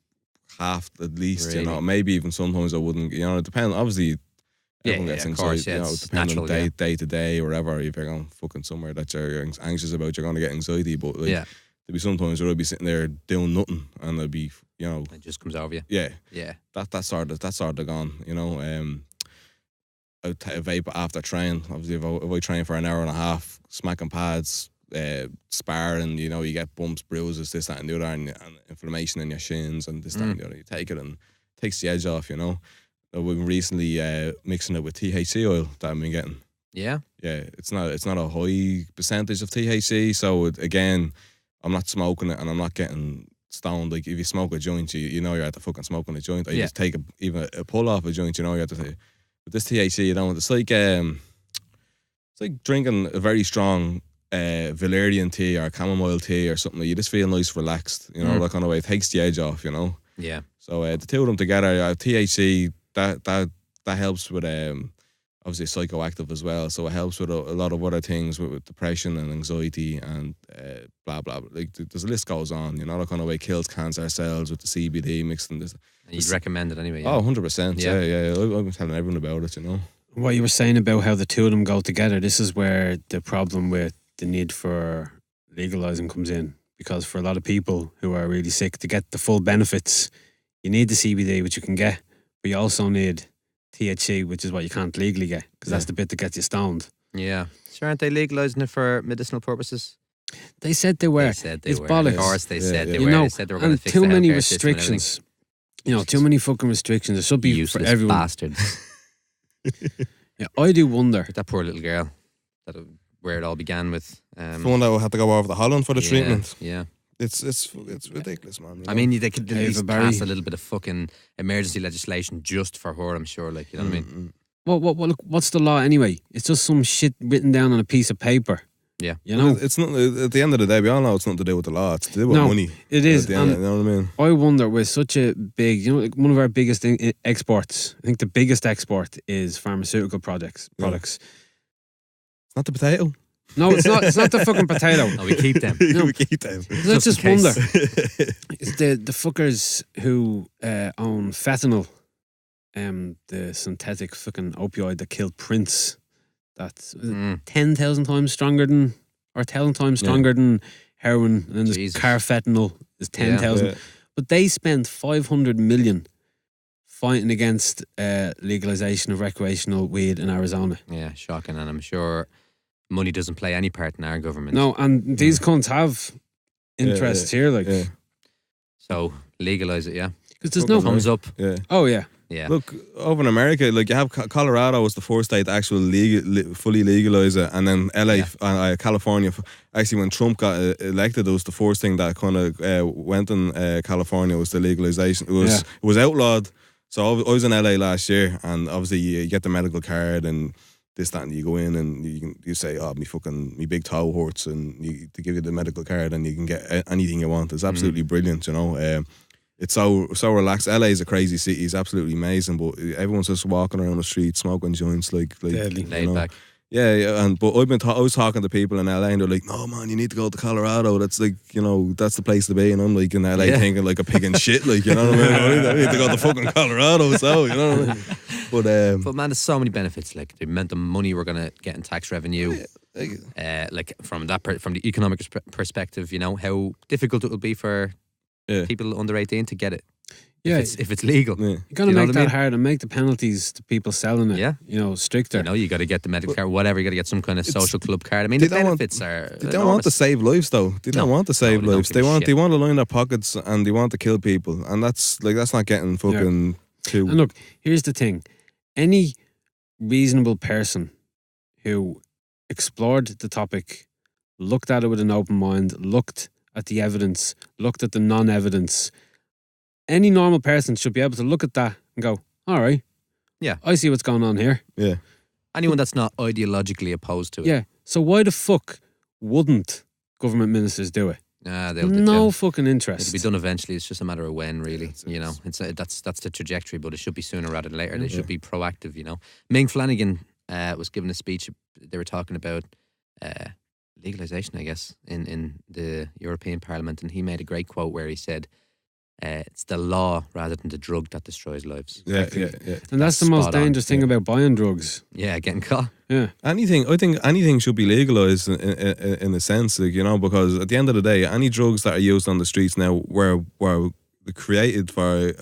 halved at least, Really? Maybe even sometimes I wouldn't, it depends. Obviously, everyone gets of anxiety, course, yeah, it's depending on natural, day to day or whatever. If you're going fucking somewhere that you're anxious about, you're going to get anxiety. But there'd be sometimes where I'd be sitting there doing nothing and I'd be, it just comes over you. Yeah. That's That's sort of gone, I vape after training. Obviously, if I train for an hour and a half, smacking pads, sparring, you get bumps, bruises, this, that, and the other, and inflammation in your shins, and this, that, and the other. You take it and it takes the edge off, We've been recently mixing it with THC oil that I've been getting. Yeah? Yeah, it's not a high percentage of THC, so again, I'm not smoking it and I'm not getting stoned. Like if you smoke a joint, you're at the fucking smoking a joint. Or you just take even a pull off a joint, you have to say. But this THC, it's like drinking a very strong valerian tea or chamomile tea or something. You just feel nice, relaxed, that kind of way. It takes the edge off, Yeah. So the two of them together, THC, that helps with obviously psychoactive as well. So it helps with a lot of other things with depression and anxiety and blah blah. Like there's a list goes on, that kind of way. Kills cancer cells with the CBD mixed in this. And you'd recommend it anyway. Oh, 100%. Yeah. I've been telling everyone about it. What you were saying about how the two of them go together, this is where the problem with the need for legalizing comes in. Because for a lot of people who are really sick, to get the full benefits, you need the CBD, which you can get, but you also need THC, which is what you can't legally get, because that's the bit that gets you stoned. Yeah. Sure, aren't they legalising it for medicinal purposes? They said they were. It's bollocks. Of course they said they You were. know, They said they were going to fix too the many healthcare system and everything. restrictions. Too many fucking restrictions. There should be Useless for everyone. bastards. Yeah, I do wonder. That poor little girl. Where it all began with. The one that had to go over to Holland for the treatment. Yeah. It's ridiculous, man. I mean, they could at least Barry. pass a little bit of fucking emergency legislation just for her, I'm sure. Like, you know what I mean? What's the law anyway? It's just some shit written down on a piece of paper. Yeah. It's not, at the end of the day, we all know it's nothing to do with the law. It's to do with money. It is. At the end, you know what I mean? I wonder, we're such a big, like one of our biggest exports, I think the biggest export is pharmaceutical products. It's not the potato. No, it's not. It's not the fucking potato. No, we keep them. No. We keep them. I just in case. wonder. It's the fuckers who own fentanyl, the synthetic fucking opioid that killed Prince. That's 10,000 times stronger than, or 1,000 times stronger than heroin. And then there's Jesus. carfentanil is 10,000. Yeah. But they spent 500 million fighting against legalization of recreational weed in Arizona. Yeah, shocking. And I'm sure money doesn't play any part in our government. No, and these cunts have interests here, like. Yeah. So legalise it, yeah. Because there's no Thumbs up. Yeah. Oh yeah. Yeah. Look, over in America, like you have Colorado was the first state to actually fully legalize it, and then LA, California. Actually, when Trump got elected, it was the first thing that kind of went in California was the legalization. It was outlawed. So I was in LA last year, and obviously you get the medical card and this, that, and you go in and you say, oh, me big toe hurts, and to give you the medical card, and you can get anything you want. It's absolutely brilliant, It's so relaxed. LA is a crazy city. It's absolutely amazing, but everyone's just walking around the street smoking joints, like Deadly. Laid back. Yeah, but I was talking to people in LA, and they're like, "No, man, you need to go to Colorado. That's like, that's the place to be." And I'm like in LA thinking like a pig and shit, like, you know what I mean? I need to go to fucking Colorado, so you know what I mean? But man, there's so many benefits. Like the amount of money we're gonna get in tax revenue. Like from the economic perspective, how difficult it will be for people under 18 to get it. Yeah. if it's legal. Yeah. You got Do to you know make what I that mean? hard and make the penalties to people selling it, Yeah. stricter. You know, you got to get the medical card, whatever. You got to get some kind of social club card. I mean, they the don't want- benefits are. They don't want to save lives, though. They don't want to save they don't lives. give They a want shit. they want to line their pockets and they want to kill people, and that's not getting fucking too. And look, here's the thing: any reasonable person who explored the topic, looked at it with an open mind, looked at the evidence, looked at the non-evidence, any normal person should be able to look at that and go, "All right, Yeah. I see what's going on here." Yeah, Anyone that's not ideologically opposed to it. Yeah. So why the fuck wouldn't government ministers do it? They'll No fucking interest. It'll be done eventually. It's just a matter of when, really. You know, that's the trajectory, but it should be sooner rather than later. They should be proactive. You know, Ming Flanagan was giving a speech. They were talking about legalization, I guess, in the European Parliament, and he made a great quote where he said, "It's the law rather than the drug that destroys lives." yeah. And that's the most spot on. dangerous thing about buying drugs. Yeah, getting caught. Yeah. I think anything should be legalized in a sense, like, you know, because at the end of the day, any drugs that are used on the streets now were created for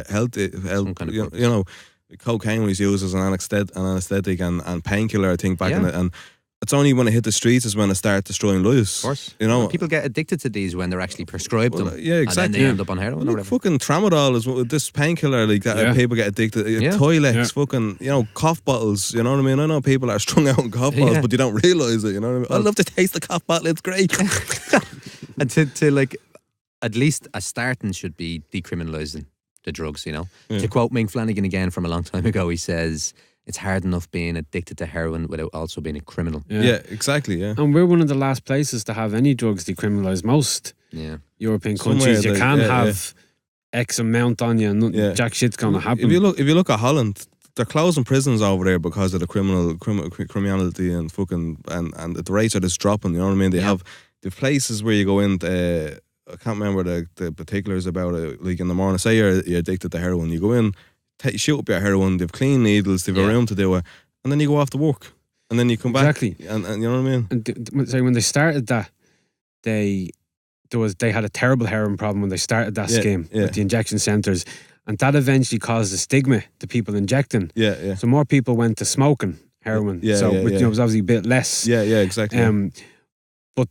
health, Some kind of you purpose. know, cocaine was used as an anesthetic and painkiller, I think, back in Yeah. it, and it's only when it hit the streets is when it started destroying lives. Of course. You know. Well, people get addicted to these when they're actually prescribed Well, them. yeah, And exactly. then they end up on heroin or Like whatever. fucking tramadol is this painkiller like that. Yeah. People get addicted. Yeah. Toilets, Yeah. fucking, you know, cough bottles. You know what I mean? I know people are strung out on cough bottles, Yeah. but you don't realize it. You know what I mean? I love to taste the cough bottle. It's great. And to like, at least a starting should be decriminalising the drugs, you know. To quote Ming Flanagan again from a long time ago, he says, "It's hard enough being addicted to heroin without also being a criminal." Yeah, exactly. Yeah. And we're one of the last places to have any drugs decriminalised. Most Yeah. European Somewhere countries, you they- can yeah, have X amount on you and nothing, Yeah. jack shit's going to happen. If you look at Holland, they're closing prisons over there because of the criminality and fucking and the rates are just dropping. You know what I mean? They Yeah. have the places where you go in. I can't remember the particulars about it. Like in the morning, say you're addicted to heroin, you go in, shoot up your heroin. They've clean needles. They've a Yeah. room to do it, and then you go off to work, and then you come Exactly. back, and you know what I mean? And so when they started that, they had a terrible heroin problem when they started that Yeah, scheme yeah. with the injection centres, and that eventually caused a stigma to people injecting. Yeah. So more people went to smoking heroin. Yeah, so yeah, which, yeah. you know, was obviously a bit less. Yeah, exactly. But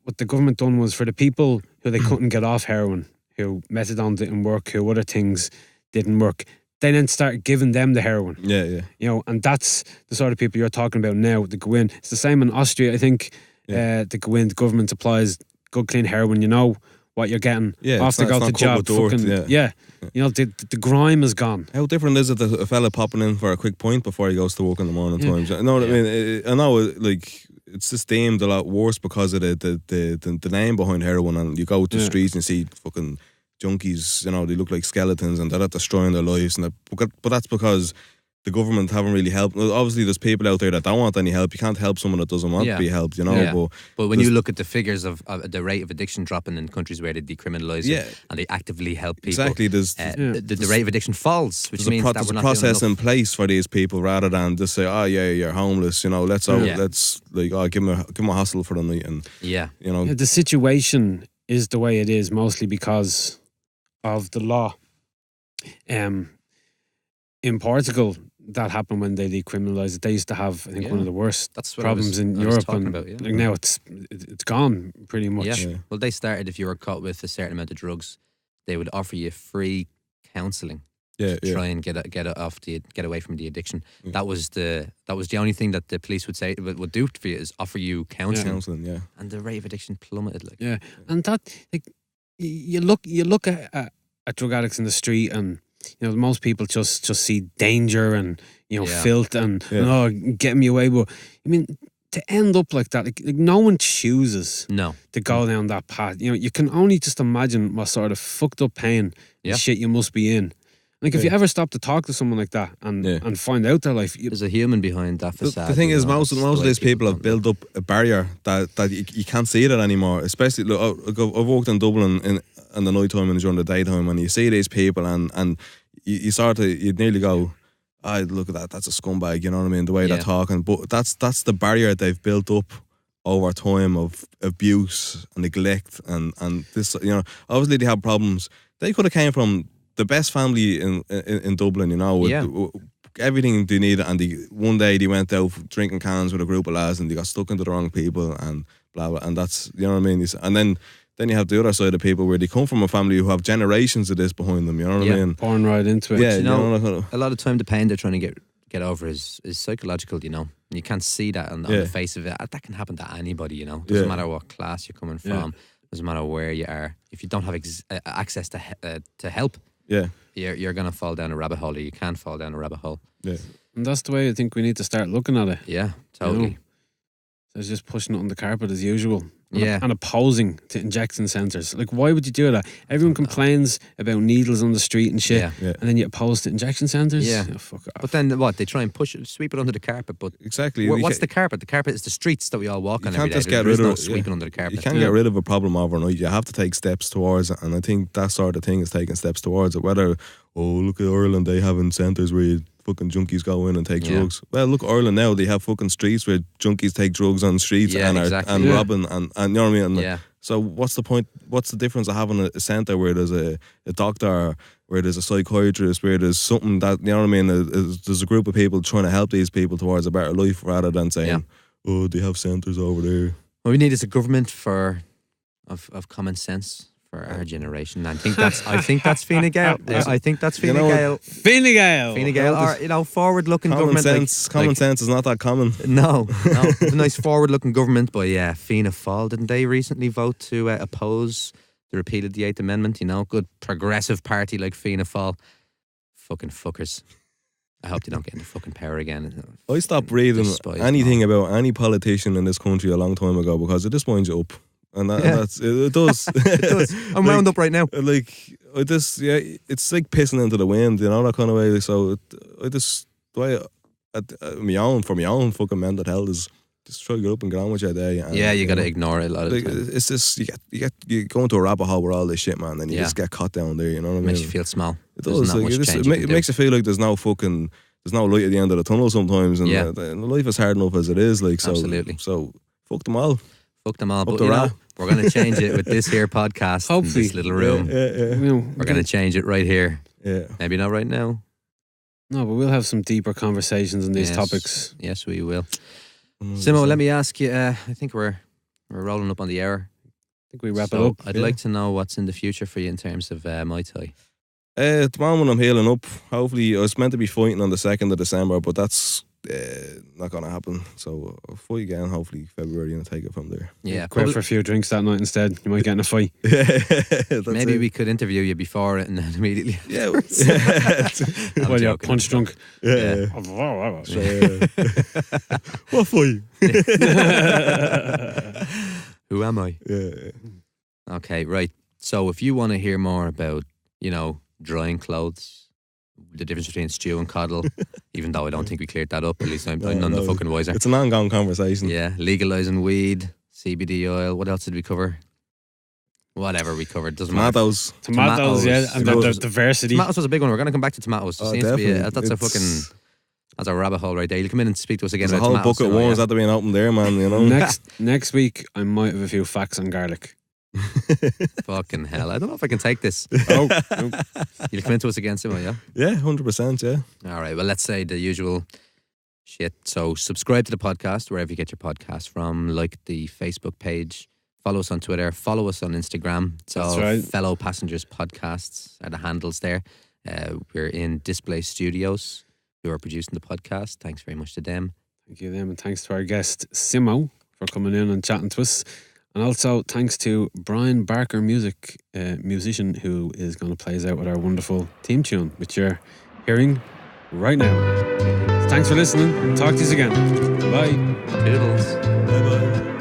what the government done was for the people who they couldn't get off heroin, who methadone didn't work, who other things didn't work, they then start giving them the heroin. yeah. You know, and that's the sort of people you're talking about now. They go in. It's the same in Austria, I think. Yeah. They go in. The government supplies good, clean heroin. You know what you're getting. Yeah, off it's to not- go it's to not job. cut with dirt, Fucking, yeah. You know, the grime is gone. How different is it that a fella popping in for a quick point before he goes to work in the morning Yeah. times? You know what I mean? I know, like, it's just deemed a lot worse because of the name behind heroin, and you go to the Yeah. streets and you see fucking junkies, you know, they look like skeletons and they're not destroying their lives. And but that's because the government haven't really helped. Well, obviously, there's people out there that don't want any help. You can't help someone that doesn't want Yeah. to be helped, you know? Yeah. But But when you look at the figures of the rate of addiction dropping in countries where they decriminalise Yeah. it and they actively help people, exactly, there's the rate of addiction falls, which there's means that there's we're a not process doing in place for these people rather than just say, oh yeah, you're homeless, you know, let's like, oh, give him a hustle for the night, and Yeah. you know, Yeah, the situation is the way it is mostly because of the law. In Portugal, that happened when they decriminalised it. They used to have, I think, one Yeah. of the worst That's what problems in I was Europe, talking and about, yeah. like now it's gone pretty much. Yeah. Yeah. Well, they started, if you were caught with a certain amount of drugs, they would offer you free counselling yeah, to try and get away from the addiction. That was the only thing that the police would say would do for you, is offer you counselling, counselling, yeah. and the rate of addiction plummeted. Like, Yeah, and that, like, you look at drug addicts in the street, and you know most people just see danger and, you know, Yeah. filth and Yeah. oh, get me away. But I mean, to end up like that, like no one chooses no, to go down that path. You know, you can only just imagine what sort of fucked up pain Yeah. and shit you must be in. Like if Yeah. you ever stop to talk to someone like that and Yeah. and find out their life, there's a human behind that The facade. thing you is, know, most that's of the way these people have don't built up a barrier that you can't see that anymore. Especially, look, I've worked in Dublin in the night time and during the daytime, and you see these people, and you sort of, you'd nearly go, look at that, that's a scumbag, you know what I mean? The way Yeah. they're talking, but that's the barrier they've built up over time of abuse and neglect, and this, you know, obviously they have problems. they could have came from the best family in Dublin, you know, with, Yeah. everything they needed, and one day they went out drinking cans with a group of lads and they got stuck into the wrong people and blah blah, and that's, you know what I mean. And then you have the other side of people where they come from a family who have generations of this behind them, you know what I mean. Born right into it. Yeah, You know, that kind of- a lot of time the pain they're trying to get over is psychological, you know. You can't see that on the face of it. That can happen to anybody, you know. Doesn't matter what class you're coming from. Doesn't matter where you are. If you don't have access to help, you're gonna fall down a rabbit hole, or you can fall down a rabbit hole. Yeah. And that's the way I think we need to start looking at it. Yeah, totally. You know? So it's just pushing it on the carpet as usual. Yeah. And opposing to injection centres. Like, why would you do that? Everyone complains about needles on the street and shit, Yeah. and then you oppose to injection centres? Yeah. Oh, fuck off. But then what? They try and sweep it under the carpet. But Exactly. what's the carpet? The carpet is the streets that we all walk You on can't every day. just get There is rid no of it, sweeping under the carpet. You can't get rid of a problem overnight. You have to take steps towards it, and I think that sort of thing is taking steps towards it. Whether, look at Ireland, they having centres where fucking junkies go in and take drugs. Well, look, Ireland now, they have fucking streets where junkies take drugs on the streets and robbing and you know what I mean. And so what's the point? What's the difference of having a centre where there's a doctor, where there's a psychiatrist, where there's something that, you know what I mean? There's a group of people trying to help these people towards a better life, rather than saying, oh, they have centres over there. What we need is a government of common sense for our generation. I think that's Fine Gael. I think that's Fine Gael. Fine Gael. Fine Gael, or, you know, forward-looking government. Common sense is not that common. No, it's a nice forward-looking government. But yeah, Fianna Fáil, didn't they recently vote to oppose the repeal of the 8th Amendment? You know, good progressive party like Fianna Fáil. Fucking fuckers. I hope they don't get into fucking power again. I stopped reading anything about any politician in this country a long time ago because it just winds you up. And that's it does. It does. I'm wound up right now. Like, it's like pissing into the wind, you know, that kind of way. So my own fucking mental health is just try to get up and get on with your day. And, you got to ignore it a lot of the time. It's just you go into a rabbit hole with all this shit, man, and you just get caught down there. You know what I mean? Makes you feel small. It does. Like, it makes you feel like there's no light at the end of the tunnel sometimes, and life is hard enough as it is. Like, so, absolutely. So fuck them all. Fuck them all. But you know, we're going to change it with this here podcast. Hopefully. In this little room. We're going to change it right here. Yeah. Maybe not right now. No, but we'll have some deeper conversations on these topics. Yes, we will. Simo, let me ask you. I think we're rolling up on the hour. I think we wrap it up. I'd like to know what's in the future for you in terms of Muay Thai. At the moment, I'm healing up. Hopefully, I was meant to be fighting on the 2nd of December, but that's not going to happen. So I'll fight again, hopefully February, and take it from there. Yeah, go out for a few drinks that night instead. You might get in a fight. Maybe we could interview you before it and then immediately. Yeah. Well, you're punch drunk. Yeah. What fight? Who am I? Yeah. Okay, right. So if you want to hear more about, you know, drying clothes, the difference between stew and coddle, even though I don't think we cleared that up, at least I'm none the fucking wiser. It's an ongoing conversation. Yeah, legalising weed, CBD oil. What else did we cover? Whatever we covered, doesn't matter. Tomatoes, yeah, and the diversity. Tomatoes was a big one. We're going to come back to tomatoes. It seems to be that's a rabbit hole right there. You'll come in and speak to us again. There's a whole bucket of worms that have been open there, man. You know. Next week, I might have a few facts on garlic. Fucking hell! I don't know if I can take this. You'll come into us again, Simo, yeah? Yeah, 100%. Yeah. All right. Well, let's say the usual shit. So subscribe to the podcast wherever you get your podcast from. Like the Facebook page. Follow us on Twitter. Follow us on Instagram. It's all Fellow Passengers Podcasts are the handles there. We're in Displace Studios, who are producing the podcast. Thanks very much to them. Thank you, them, and thanks to our guest Simo for coming in and chatting to us. And also thanks to Brian Barker musician, who is going to play us out with our wonderful theme tune, which you're hearing right now. So thanks for listening. Talk to you again. Bye. Toodles. Bye-bye.